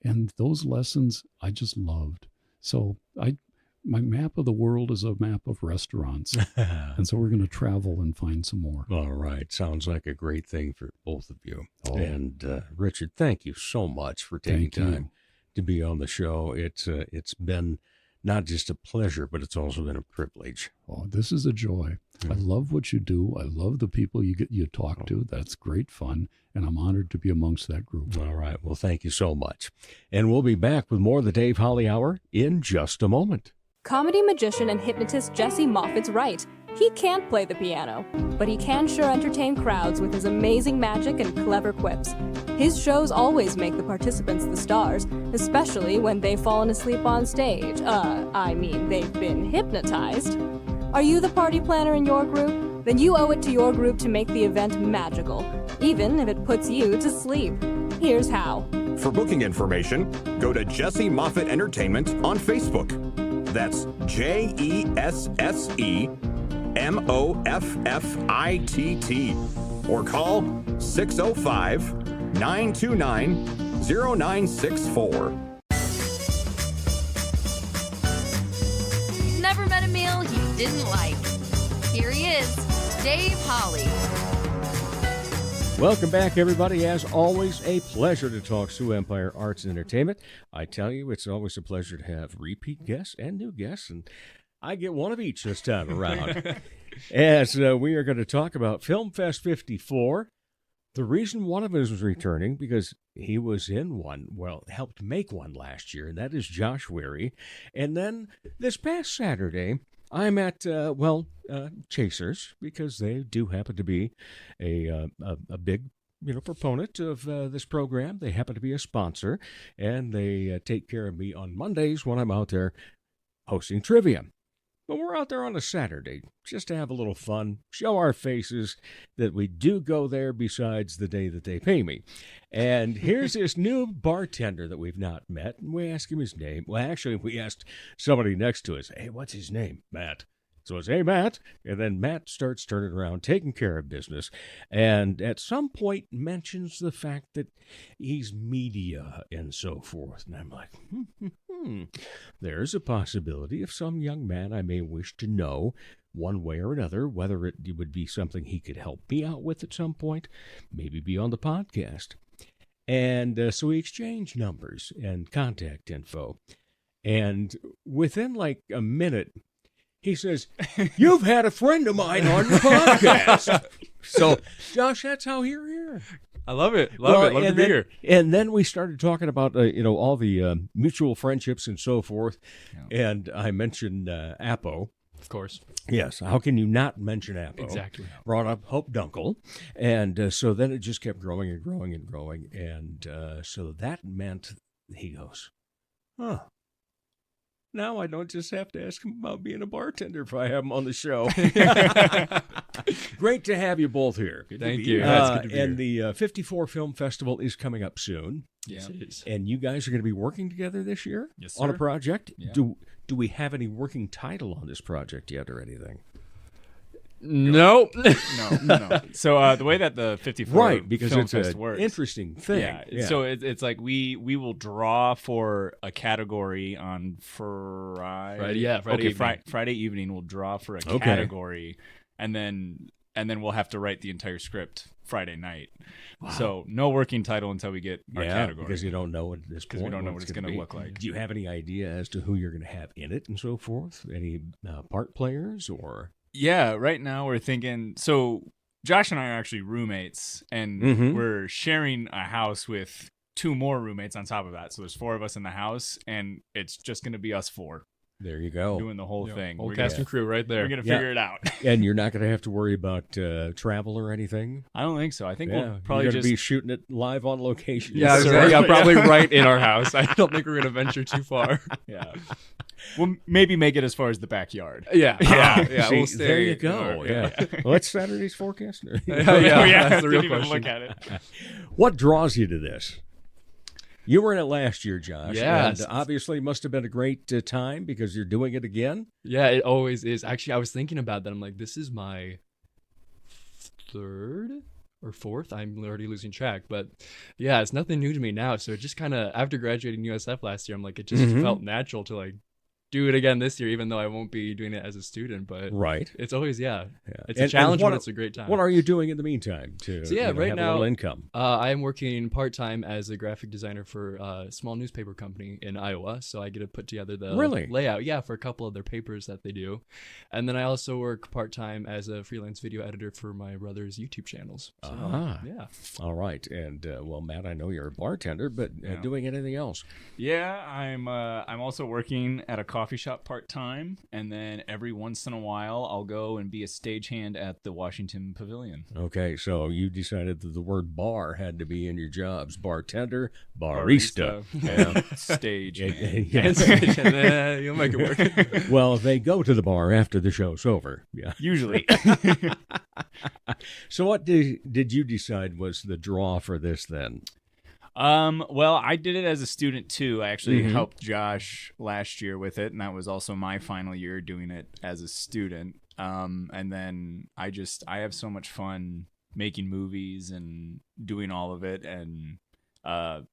And those lessons I just loved. So my map of the world is a map of restaurants. And so we're going to travel and find some more. All right. Sounds like a great thing for both of you. Oh. And Richard, thank you so much for taking time to be on the show. It's been not just a pleasure, but it's also been a privilege. Oh, this is a joy. I love what you do. I love the people you talk to. That's great fun. And I'm honored to be amongst that group. All right. Well, thank you so much. And we'll be back with more of the Dave Holly Hour in just a moment. Comedy magician and hypnotist Jesse Moffat's right. He can't play the piano, but he can sure entertain crowds with his amazing magic and clever quips. His shows always make the participants the stars, especially when they've fallen asleep on stage. They've been hypnotized. Are you the party planner in your group? Then you owe it to your group to make the event magical, even if it puts you to sleep. Here's how. For booking information, go to Jesse Moffitt Entertainment on Facebook. That's JESSEMOFFITT. Or call 605-929-0964. Never met a meal you didn't like. Here he is, Dave Holly. Welcome back, everybody. As always, a pleasure to talk Sioux Empire Arts and Entertainment. I tell you, it's always a pleasure to have repeat guests and new guests, and I get one of each this time around. As we are going to talk about Film Fest 54. The reason one of us was returning, because he was in one, helped make one last year, and that is Josh Werre. And then this past Saturday, I'm at, Chasers, because they do happen to be a big, proponent of this program. They happen to be a sponsor, and they take care of me on Mondays when I'm out there hosting trivia. But we're out there on a Saturday just to have a little fun, show our faces that we do go there besides the day that they pay me. And here's this new bartender that we've not met, and we ask him his name. Well, actually, we asked somebody next to us, hey, what's his name? Matt. So it's, hey, Matt. And then Matt starts turning around, taking care of business, and at some point mentions the fact that he's media and so forth. And I'm like, there's a possibility of some young man I may wish to know one way or another, whether it would be something he could help me out with at some point, maybe be on the podcast. And so we exchanged numbers and contact info. And within like a minute, he says, you've had a friend of mine on the podcast. So, Josh, that's how you're here. I love it. Love to be here. And then we started talking about, all the mutual friendships and so forth. Yeah. And I mentioned Apo. Of course. Yes. How can you not mention Apo? Exactly. Brought up Hope Dunkel. And so then it just kept growing and growing and growing. And so that meant, he goes, now I don't just have to ask him about being a bartender if I have him on the show. Great to have you both here. Thank you. That's good to be and here. the 54 Film Festival is coming up soon. Yes, it is. And you guys are going to be working together this year? Yes, sir. On a project? Yeah. Do we have any working title on this project yet or anything? No. So the way that the 54 because Film it's Fest an works, interesting thing. Yeah. So it's like we will draw for a category on Friday. Friday evening we'll draw for a category, and then we'll have to write the entire script Friday night. Wow. So no working title until we get our category, because you don't know at this point. Because we don't know what it's going to look like. Do you have any idea as to who you're going to have in it and so forth? Any part players or? Yeah, right now we're thinking, so Josh and I are actually roommates, and we're sharing a house with 2 more roommates on top of that. So there's 4 of us in the house, and it's just going to be us 4. There you go. Doing the whole thing. Whole cast and crew right there. We're going to figure it out. And you're not going to have to worry about travel or anything? I don't think so. I think we'll probably just be shooting it live on location. Yeah, probably right in our house. I don't think we're going to venture too far. Yeah. We'll maybe make it as far as the backyard. Yeah. See, We'll stay there you go. What's Saturday's forecast? That's the real Didn't even question. look at it. What draws you to this? You were in it last year, Josh. Yeah. And obviously must have been a great time because you're doing it again. Yeah, it always is. Actually, I was thinking about that. I'm like, this is my 3rd or 4th. I'm already losing track. But yeah, it's nothing new to me now. So it just kind of, after graduating USF last year, I'm like, it just felt natural to like do it again this year, even though I won't be doing it as a student. But it's always, it's a challenge, but it's a great time. What are you doing in the meantime to right have now, a little income? I am working part-time as a graphic designer for a small newspaper company in Iowa. So I get to put together the layout, for a couple of their papers that they do. And then I also work part-time as a freelance video editor for my brother's YouTube channels. So, All right. And well, Matt, I know you're a bartender, but doing anything else? Yeah, I'm also working at a coffee shop part-time, and then every once in a while I'll go and be a stagehand at the Washington Pavilion. Okay, so you decided that the word bar had to be in your jobs. Bartender, barista. Stagehand. You'll make it work. Well, they go to the bar after the show's over. Yeah, usually. So what did you decide was the draw for this then? Well, I did it as a student too. I actually helped Josh last year with it, and that was also my final year doing it as a student. And then I have so much fun making movies and doing all of it. And at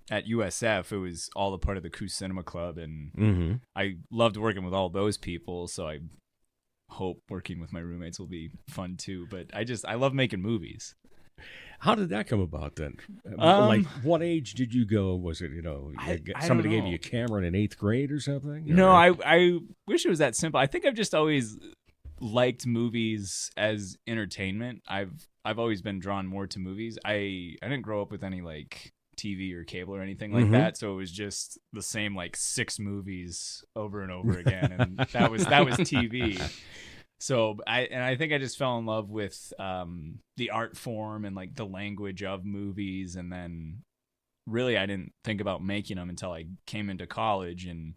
USF, it was all a part of the Coos Cinema Club, and I loved working with all those people. So I hope working with my roommates will be fun too. But I love making movies. How did that come about then? Like, what age did you go? Was it, somebody gave you a camera in 8th grade or something? No, I wish it was that simple. I think I've just always liked movies as entertainment. I've always been drawn more to movies. I didn't grow up with any like TV or cable or anything like that, so it was just the same like 6 movies over and over again, and that was TV. So I think I just fell in love with the art form and like the language of movies, and then really I didn't think about making them until I came into college. And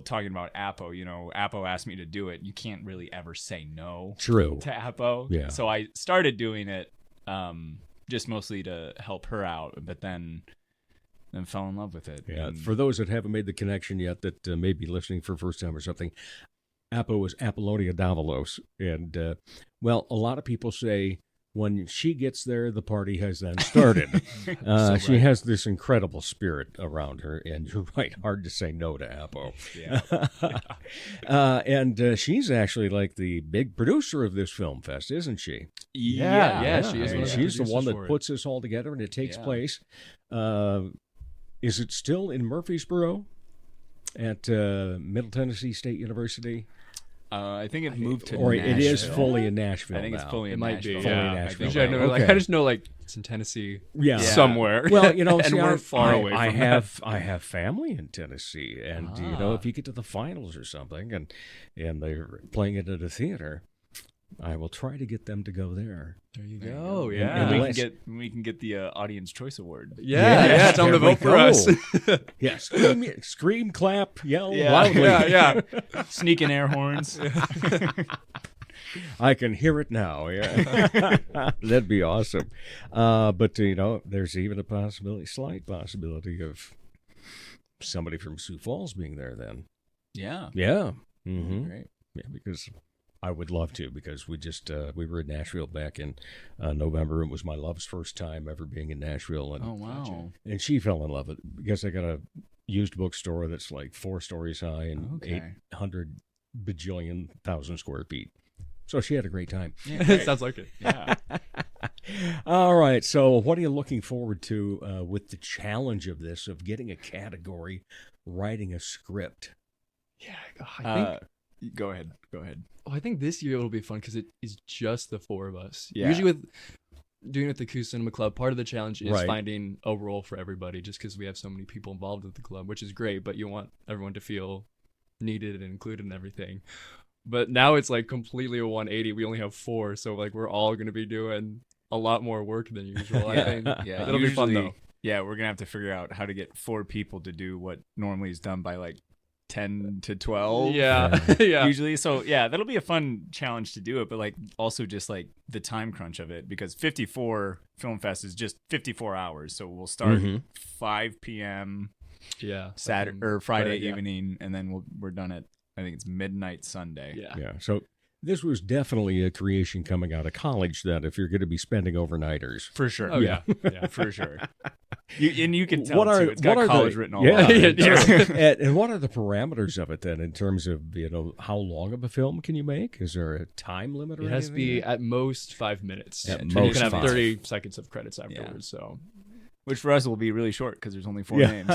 talking about Apo, Apo asked me to do it. You can't really ever say no to Apo. Yeah. So I started doing it just mostly to help her out, but then fell in love with it. Yeah. For those that haven't made the connection yet, that may be listening for the first time or something, Apo is Apollonia Davalos. And, a lot of people say when she gets there, the party has then started. She has this incredible spirit around her, and you're right, hard to say no to Apo. Yeah. And she's actually like the big producer of this film fest, isn't she? Yeah, she is. She's the one that puts this all together, and it takes place. Is it still in Murfreesboro at Middle Tennessee State University? I think it moved to or Nashville. It is fully in Nashville. I think it's fully in Nashville. Nashville. Fully in Nashville. I just know like it's in Tennessee somewhere. Well, and we're far away from I have family in Tennessee, and if you get to the finals or something, and they're playing it at a theater, I will try to get them to go there. There you go. And we can get the Audience Choice Award. Yeah, tell them to vote for us. Yes, scream, clap, yell loudly. Yeah. Sneaking air horns. I can hear it now. Yeah, that'd be awesome. But there's even a slight possibility of somebody from Sioux Falls being there. Then. Yeah. Yeah. Mm-hmm. Great. Yeah, because I would love to, because we were in Nashville back in November. It was my love's first time ever being in Nashville. And, oh, wow. And she fell in love with it because I got a used bookstore that's like 4 stories high and 800 bajillion thousand square feet. So she had a great time. Yeah, sounds like it. Yeah. All right. So what are you looking forward to with the challenge of this, of getting a category, writing a script? Yeah, I think... Go ahead. Oh, I think this year it'll be fun because it is just the 4 of us. Yeah. Usually with doing it at the Coos Cinema Club, part of the challenge is finding a role for everybody, just because we have so many people involved with the club, which is great, but you want everyone to feel needed and included in everything. But now it's like completely a 180. We only have 4, so like we're all going to be doing a lot more work than usual. I think. Yeah, it'll be fun though. Yeah, we're gonna have to figure out how to get 4 people to do what normally is done by like 10 to 12. Yeah. Usually. So yeah, that'll be a fun challenge to do it, but like also just like the time crunch of it, because 54 Film Fest is just 54 hours. So we'll start 5 p.m. Saturday or Friday evening, and then we're done at, I think it's midnight Sunday. Yeah. So this was definitely a creation coming out of college, that if you're going to be spending overnighters. For sure. Oh, yeah. For sure. You can tell, too. It's got college written all over it. And what are the parameters of it, then, in terms of, how long of a film can you make? Is there a time limit or anything? It has to be at most 5 minutes. At and most you can have 5. 30 seconds of credits afterwards, so... Which for us will be really short because there's only 4 names.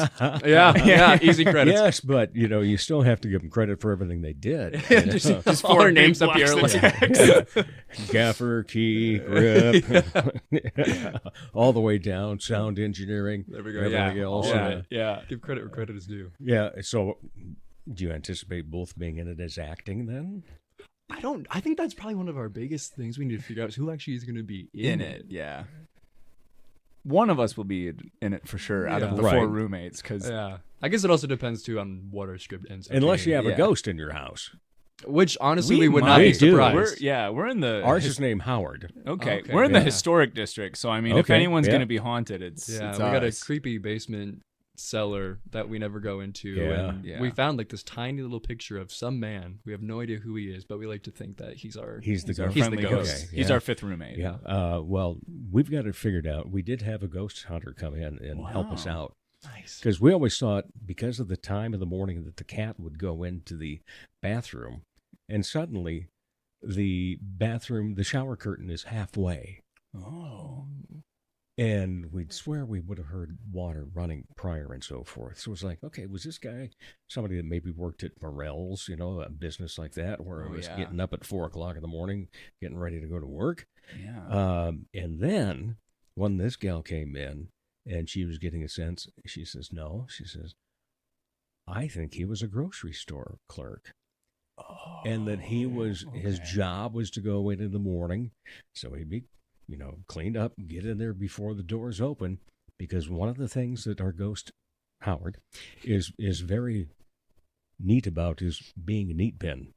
Yeah, easy credits. Yes, but you still have to give them credit for everything they did. just 4 names up here. Gaffer, key, grip, all the way down, sound engineering, there we go. everything else. Give credit where credit is due. Yeah, so do you anticipate both being in it as acting then? I think that's probably one of our biggest things we need to figure out is who actually is going to be in it. Yeah. One of us will be in it for sure out of the 4 roommates. I guess it also depends too on what our script ends up Unless being. you have a ghost in your house. Which honestly we would not be surprised. We're in the... Ours is named Howard. Okay. We're in the historic district, so I mean, if anyone's going to be haunted, it's we us. got a creepy basement cellar that we never go into, and we found like this tiny little picture of some man. We have no idea who he is, but we like to think that he's the ghost. Okay, he's our 5th roommate. Well, we've got it figured out. We did have a ghost hunter come in and help us out. Nice. Because we always thought, because of the time of the morning, that the cat would go into the bathroom, and suddenly the shower curtain is halfway. Oh. And we'd swear we would have heard water running prior and so forth. So it was like, okay, was this guy somebody that maybe worked at Morel's, a business like that, where it was getting up at 4 o'clock in the morning, getting ready to go to work? Yeah. And then when this gal came in and she was getting a sense, she says, no, I think he was a grocery store clerk. Oh, and that his job was to go in the morning, so he'd be cleaned up, get in there before the doors open, because one of the things that our ghost Howard is very neat about is being a neat bin.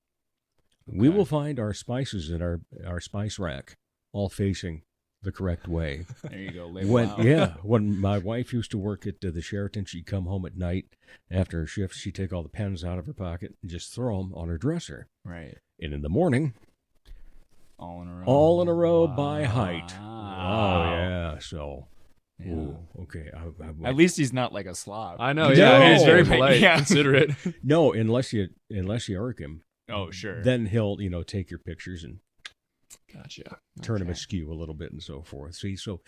Okay. We will find our spices in our spice rack all facing the correct way. There you go. When my wife used to work at the Sheraton, she'd come home at night after her shift, she'd take all the pens out of her pocket and just throw them on her dresser. Right. And in the morning, all in a row. All in a row by height. Oh, yeah. So, okay. At least he's not like a slob. I know, yeah. He's very polite, considerate. No, unless you irk him. Oh, sure. Then he'll, take your pictures and turn him askew a little bit and so forth. See, so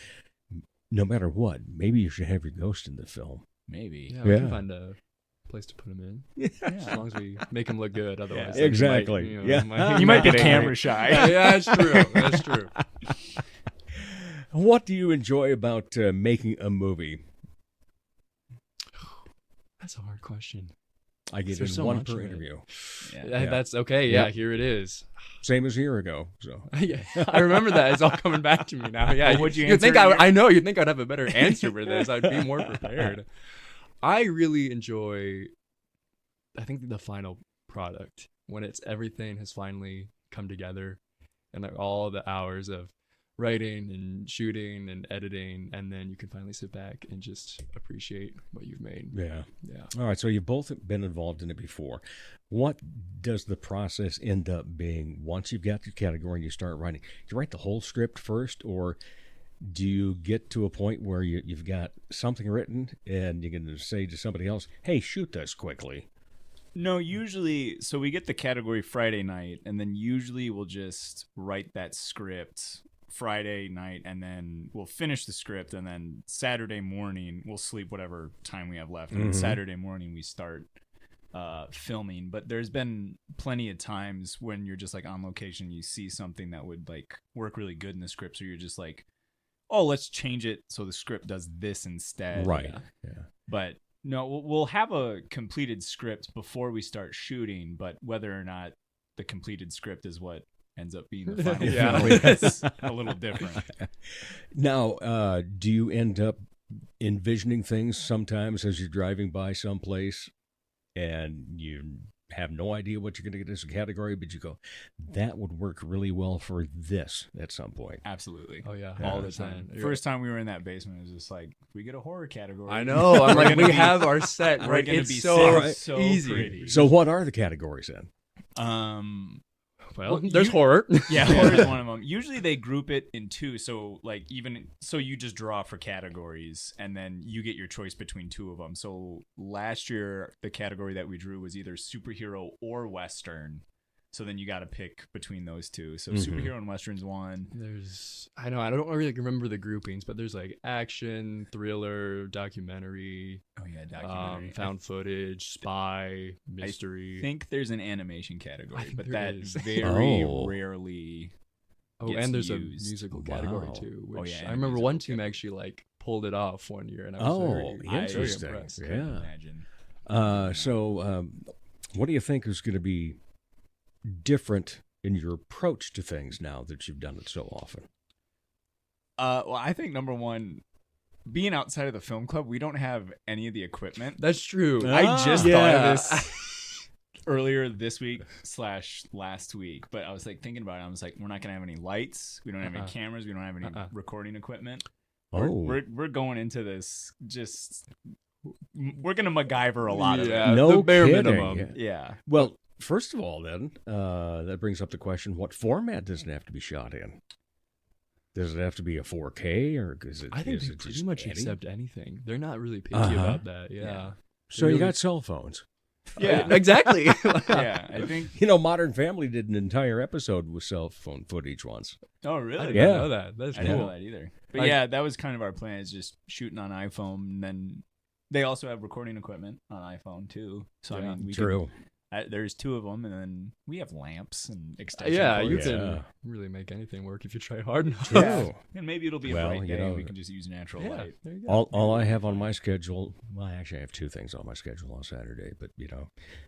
no matter what, maybe you should have your ghost in the film. Maybe. Yeah, we can find a place to put him in. As long as we make him look good. Otherwise, exactly. You might get camera shy. Yeah, that's true. That's true. What do you enjoy about making a movie? That's a hard question. I get in one per interview. That's okay. Yeah, here it is. Same as a year ago. So I remember that. It's all coming back to me now. Yeah, would you you'd think I know. You'd think I'd have a better answer for this. I'd be more prepared. I really enjoy, I think, the final product when everything has finally come together, and like all the hours of writing and shooting and editing, and then you can finally sit back and just appreciate what you've made. Yeah. All right, so you've both been involved in it before. What does the process end up being once you've got your category and you start writing? Do you write the whole script first, or do you get to a point where you've got something written and you can say to somebody else, hey, shoot this quickly? No, usually, so we get the category Friday night, and then usually we'll just write that script Friday night, and then we'll finish the script, and then Saturday morning we'll sleep whatever time we have left, and then Saturday morning we start filming. But there's been plenty of times when you're just like on location, you see something that would like work really good in the script, so you're just like, oh, let's change it so the script does this instead. Right. Yeah. But no, we'll have a completed script before we start shooting, but whether or not the completed script is what ends up being the final film, it's a little different. Now, do you end up envisioning things sometimes as you're driving by someplace and you have no idea what you're going to get as a category, but you go, that would work really well for this at some point? Absolutely. Oh, yeah. All the time. First time we were in that basement, it was just like, if we get a horror category. I know. I'm like, we have our set. We're going to be so easy. Pretty. So what are the categories then? Well, there's horror. Yeah, horror is one of them. Usually they group it in two, so you just draw for categories, and then you get your choice between two of them. So last year, the category that we drew was either superhero or Western. So then you got to pick between those two. So superhero and Western's one. I don't really remember the groupings, but there's like action, thriller, documentary. Oh yeah, documentary. Found footage, spy, mystery. I think there's an animation category, but that is very rarely. Oh, and there's a musical category too. Which I remember one team actually like pulled it off one year, and I was very impressed. Yeah. So, what do you think is going to be different in your approach to things now that you've done it so often? Well, I think number one, being outside of the film club, we don't have any of the equipment. That's true. I just thought of this earlier this week / last week, but I was like thinking about it. I was like, we're not gonna have any lights. We don't have any cameras. We don't have any recording equipment. We're going into this we're gonna MacGyver a lot of it. No the bare kidding. minimum. Yeah. Well, first of all, then, that brings up the question, what format does it have to be shot in? Does it have to be a 4K, or is it? I think is they it pretty just much accept anything. They're not really picky about that. Yeah. So you got cell phones. Yeah, exactly. Yeah, I think Modern Family did an entire episode with cell phone footage once. Oh, really? I didn't know that. That's cool. I didn't know that either. But yeah, that was kind of our plan, is just shooting on iPhone, and then they also have recording equipment on iPhone too. So I mean, there's two of them, and then we have lamps and extension cords. You can really make anything work if you try hard enough. True. And maybe it'll be a bright day, and we can just use natural light. There you go. All I have on my schedule, well, actually I have two things on my schedule on Saturday, but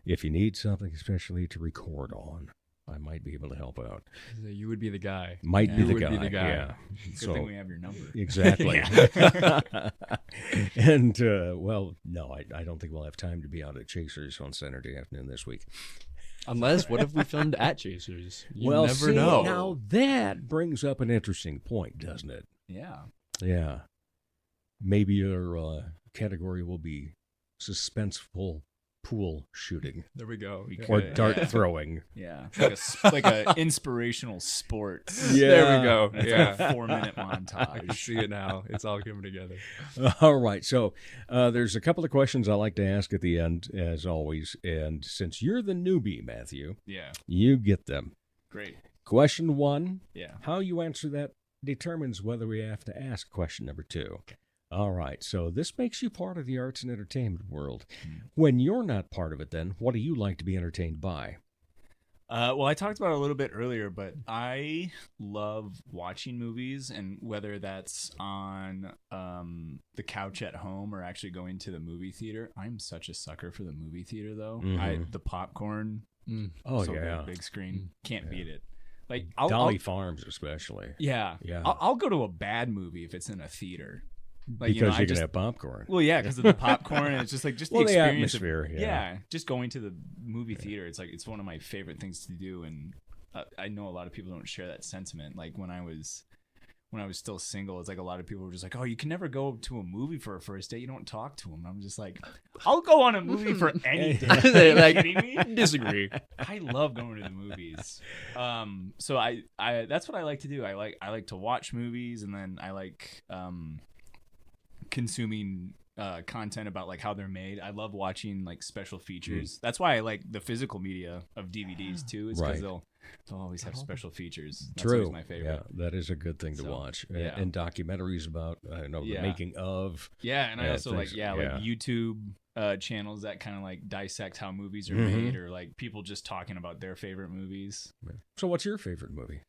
if you need something especially to record on, I might be able to help out. You would be the guy. Might be the guy. Yeah. Good thing we have your number. Exactly. And, no, I don't think we'll have time to be out at Chasers on Saturday afternoon this week. Unless, what if we filmed at Chasers? You never know. Now that brings up an interesting point, doesn't it? Yeah. Yeah. Maybe your category will be suspenseful pool shooting. There we go. Or dart throwing. Yeah. Like a inspirational sport. Yeah. There we go. It's Yeah. like a 4-minute montage. I can see it now. It's all coming together. All right. So there's a couple of questions I like to ask at the end, as always. And since you're the newbie, Matthew, you get them. Great. Question 1. Yeah. How you answer that determines whether we have to ask question number 2. Okay. All right, so this makes you part of the arts and entertainment world. When you're not part of it, then, what do you like to be entertained by? Well, I talked about it a little bit earlier, but I love watching movies, and whether that's on the couch at home or actually going to the movie theater. I'm such a sucker for the movie theater, though. The popcorn, big screen, can't beat it. Like Dolly Farms, especially. Yeah. I'll go to a bad movie if it's in a theater. Like, because you can have popcorn. Well, yeah, because of the popcorn, and it's just the experience. Atmosphere. Just going to the movie theater. It's like it's one of my favorite things to do, and I know a lot of people don't share that sentiment. Like when I was still single, it's like a lot of people were just like, "Oh, you can never go to a movie for a first date. You don't talk to them." I'm just like, "I'll go on a movie for any day." Like, kidding me? Disagree. I love going to the movies. So I that's what I like to do. I like to watch movies, and then I like consuming content about like how they're made. I love watching like special features. That's why I like the physical media of DVDs too, is because they'll always have special features. That's always my favorite. Yeah, that is a good thing to watch. Yeah. And documentaries about the making of. Yeah, and I also like YouTube channels that kind of like dissect how movies are made, or like people just talking about their favorite movies. So what's your favorite movie?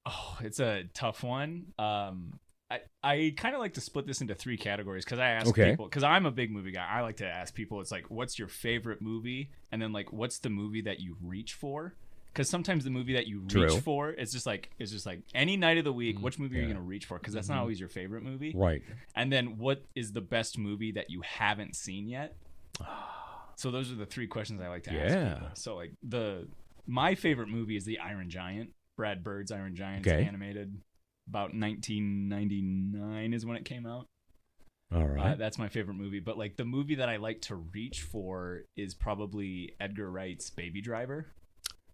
Oh, it's a tough one. I kind of like to split this into 3 categories because I ask people, because I'm a big movie guy. I like to ask people, it's like, what's your favorite movie? And then like, what's the movie that you reach for? Because sometimes the movie that you reach for, it's just like any night of the week, which movie are you going to reach for? Because that's not always your favorite movie. Right. And then what is the best movie that you haven't seen yet? So those are the 3 questions I like to ask people. So like my favorite movie is The Iron Giant. Brad Bird's Iron Giant, animated. About 1999 is when it came out. All right. That's my favorite movie. But like the movie that I like to reach for is probably Edgar Wright's Baby Driver.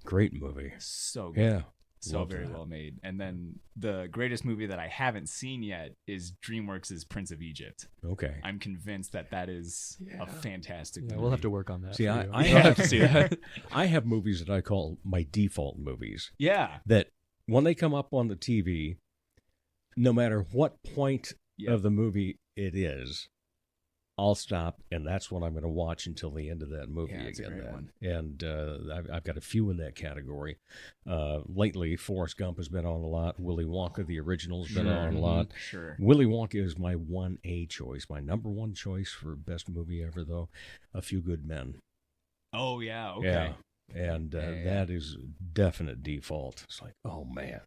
Great movie. So good. Yeah. So very well made. And then the greatest movie that I haven't seen yet is DreamWorks' Prince of Egypt. Okay. I'm convinced that is a fantastic movie. We'll have to work on that. See, I have to see that. I have movies that I call my default movies. Yeah. That when they come up on the TV, no matter what point of the movie it is, I'll stop, and that's what I'm going to watch until the end of that movie again. And I've got a few in that category. Lately, Forrest Gump has been on a lot. Willy Wonka, the original's been on a lot. Sure. Willy Wonka is my 1A choice. My number 1 choice for best movie ever, though, A Few Good Men. Oh, yeah. Okay. Yeah. And that is definite default. It's like, oh man,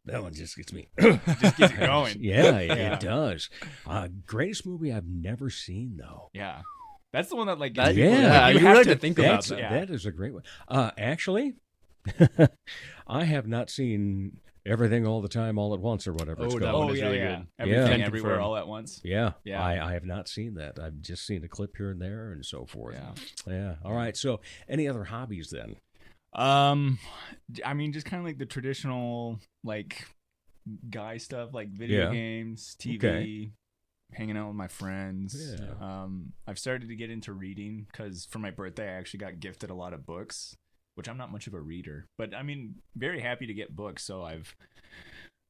that one just gets me. Just gets it going. It does. Greatest movie I've never seen though. Yeah, that's the one that like. You have to think about that. That is a great one. Actually, I have not seen Everything All the Time All at Once or whatever it's called. That one is really good. good. Everything Everywhere All at Once. Yeah. I have not seen that. I've just seen a clip here and there and so forth. Yeah. All right. So any other hobbies then? I mean, just kind of like the traditional like guy stuff, like video games, TV, hanging out with my friends. Yeah. I've started to get into reading because for my birthday, I actually got gifted a lot of books, which I'm not much of a reader, but I mean, very happy to get books. So I've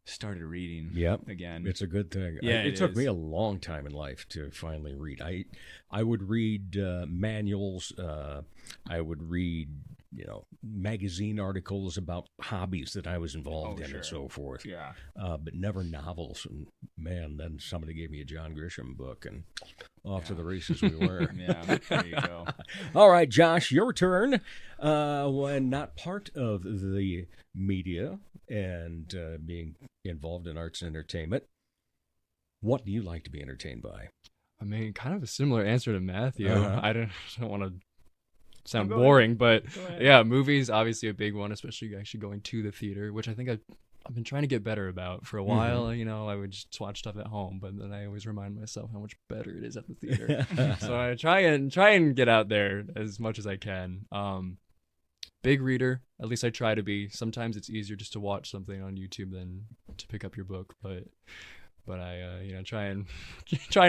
started reading again. It's a good thing. Yeah, it took me a long time in life to finally read. I would read manuals. I would read, magazine articles about hobbies that I was involved in and so forth. Yeah. But never novels. And man, then somebody gave me a John Grisham book and off to the races we were. Yeah, there you go. All right, Josh, your turn. When not part of the media and being involved in arts and entertainment, what do you like to be entertained by? I mean, kind of a similar answer to Matthew. I don't want to sound boring, but movies obviously a big one, especially actually going to the theater, which I think I've been trying to get better about for a while. I would just watch stuff at home, but then I always remind myself how much better it is at the theater. So I try and get out there as much as I can. Big reader, at least I try to be. Sometimes it's easier just to watch something on YouTube than to pick up your book, but I try and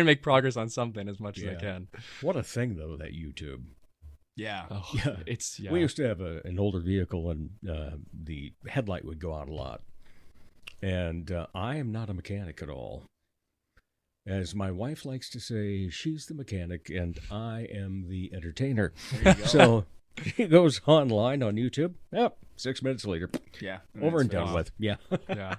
make progress on something as much as I can. What a thing though, that YouTube. Yeah. We used to have an older vehicle, and the headlight would go out a lot. And I am not a mechanic at all. As my wife likes to say, she's the mechanic, and I am the entertainer. There you go. So she goes online on YouTube. 6 minutes later. Yeah. Over and done with. Yeah. Yeah.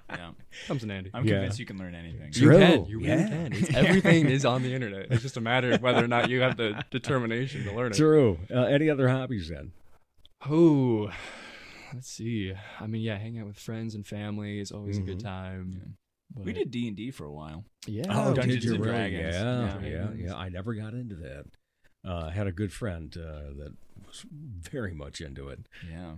Comes in handy. I'm convinced you can learn anything. You can. You really can. Everything is on the internet. It's just a matter of whether or not you have the determination to learn it. True. Any other hobbies then? Oh, let's see. I mean, hanging out with friends and family is always a good time. We did D&D for a while. Yeah. Dungeons and Dragons. Yeah. I never got into that. Had a good friend that was very much into it. Yeah.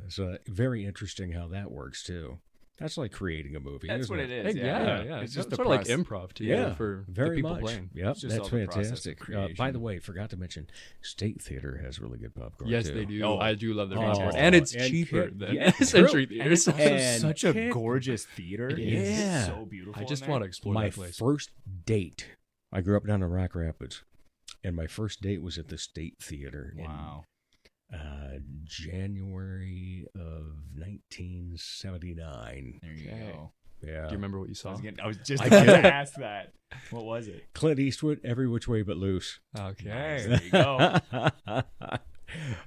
So very interesting how that works too. That's like creating a movie. That's what it is. Yeah. It's just sort of like improv too. For very the people much. playing. Yep, just that's all the fantastic. process of By the way, forgot to mention, State Theater has really good popcorn. Yes, too. they do. Oh. I do love their Oh, popcorn, and it's and cheaper kid- than yeah, Century And Theaters. it's also And such a kid- gorgeous theater. It It is is. so beautiful. I just in there. want to explore My that place. first date, I grew up down in Rock Rapids, and my first date was at the State Theater. Wow. January of 1979. There you Okay. go. Yeah. Do you remember what you saw? I was just about to ask that. What was it? Clint Eastwood, Every Which Way But Loose. Okay. Nice. There you go.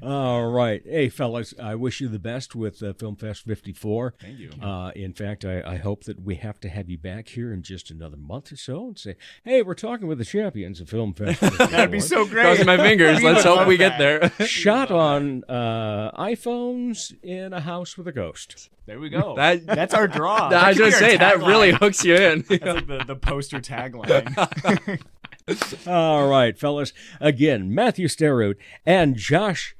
All right. Hey, fellas, I wish you the best with Film Fest 54. Thank you. In fact, I hope that we have to have you back here in just another month or so and say, hey, we're talking with the champions of Film Fest 54. That'd be so great. Crossing my fingers. Let's hope we get there. Shot on iPhones in a house with a ghost. There we go. That's our draw. I was going to say, that really hooks you in. That's like the poster tagline. All right, fellas. Again, Matthew Sterud and Josh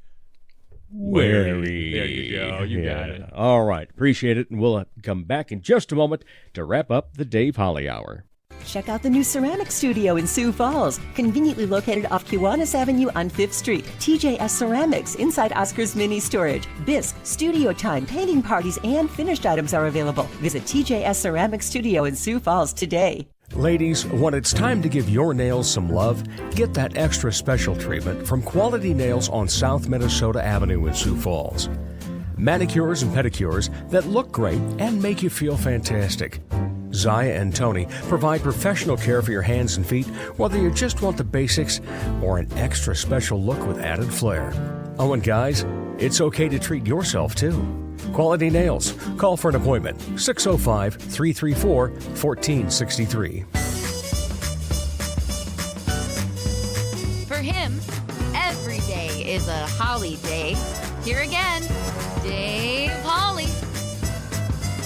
Werre. There you go. You got it. All right. Appreciate it. And we'll come back in just a moment to wrap up the Dave Holly Hour. Check out the new ceramic studio in Sioux Falls, conveniently located off Kiwanis Avenue on 5th Street. TJS Ceramics inside Oscar's Mini Storage. Bisque, studio time, painting parties, and finished items are available. Visit TJS Ceramic Studio in Sioux Falls today. Ladies, when it's time to give your nails some love, get that extra special treatment from Quality Nails on South Minnesota Avenue in Sioux Falls. Manicures and pedicures that look great and make you feel fantastic. Zaya and Tony provide professional care for your hands and feet, whether you just want the basics or an extra special look with added flair. Oh, and guys, it's okay to treat yourself too. Quality Nails. Call for an appointment. 605-334-1463. For him, every day is a Holly day. Here again, Dave Holly.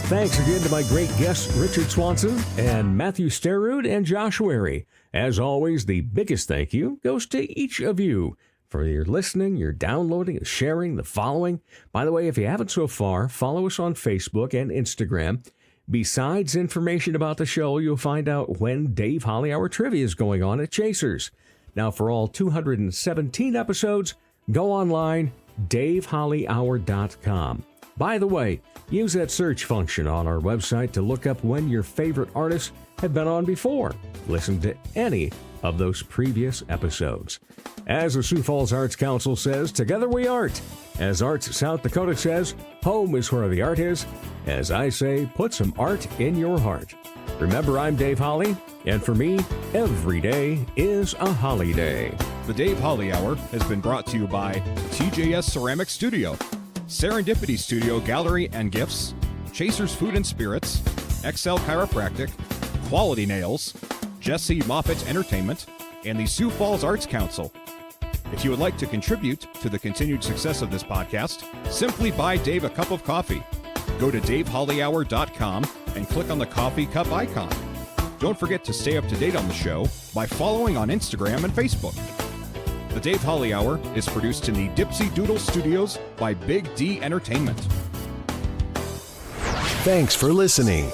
Thanks again to my great guests, Richard Swanson and Matthew Sterud and Josh Werre. As always, the biggest thank you goes to each of you for your listening, your downloading, and sharing, the following. By the way, if you haven't so far, follow us on Facebook and Instagram. Besides information about the show, you'll find out when Dave Holly Hour Trivia is going on at Chasers. Now, for all 217 episodes, go online, DaveHollyHour.com. By the way, use that search function on our website to look up when your favorite artists have been on before. Listen to any of those previous episodes. As the Sioux Falls Arts Council says, together we art. As Arts South Dakota says, home is where the art is. As I say, put some art in your heart. Remember, I'm Dave Holly, and for me, every day is a holiday. The Dave Holly Hour has been brought to you by TJS Ceramic Studio, Serendipity Studio Gallery and Gifts, Chasers Food and Spirits, XL Chiropractic, Quality Nails, Jesse Moffitt Entertainment, and the Sioux Falls Arts Council. If you would like to contribute to the continued success of this podcast, simply buy Dave a cup of coffee. Go to DaveHollyHour.com and click on the coffee cup icon. Don't forget to stay up to date on the show by following on Instagram and Facebook. The Dave Holly Hour is produced in the Dipsy Doodle Studios by Big D Entertainment. Thanks for listening.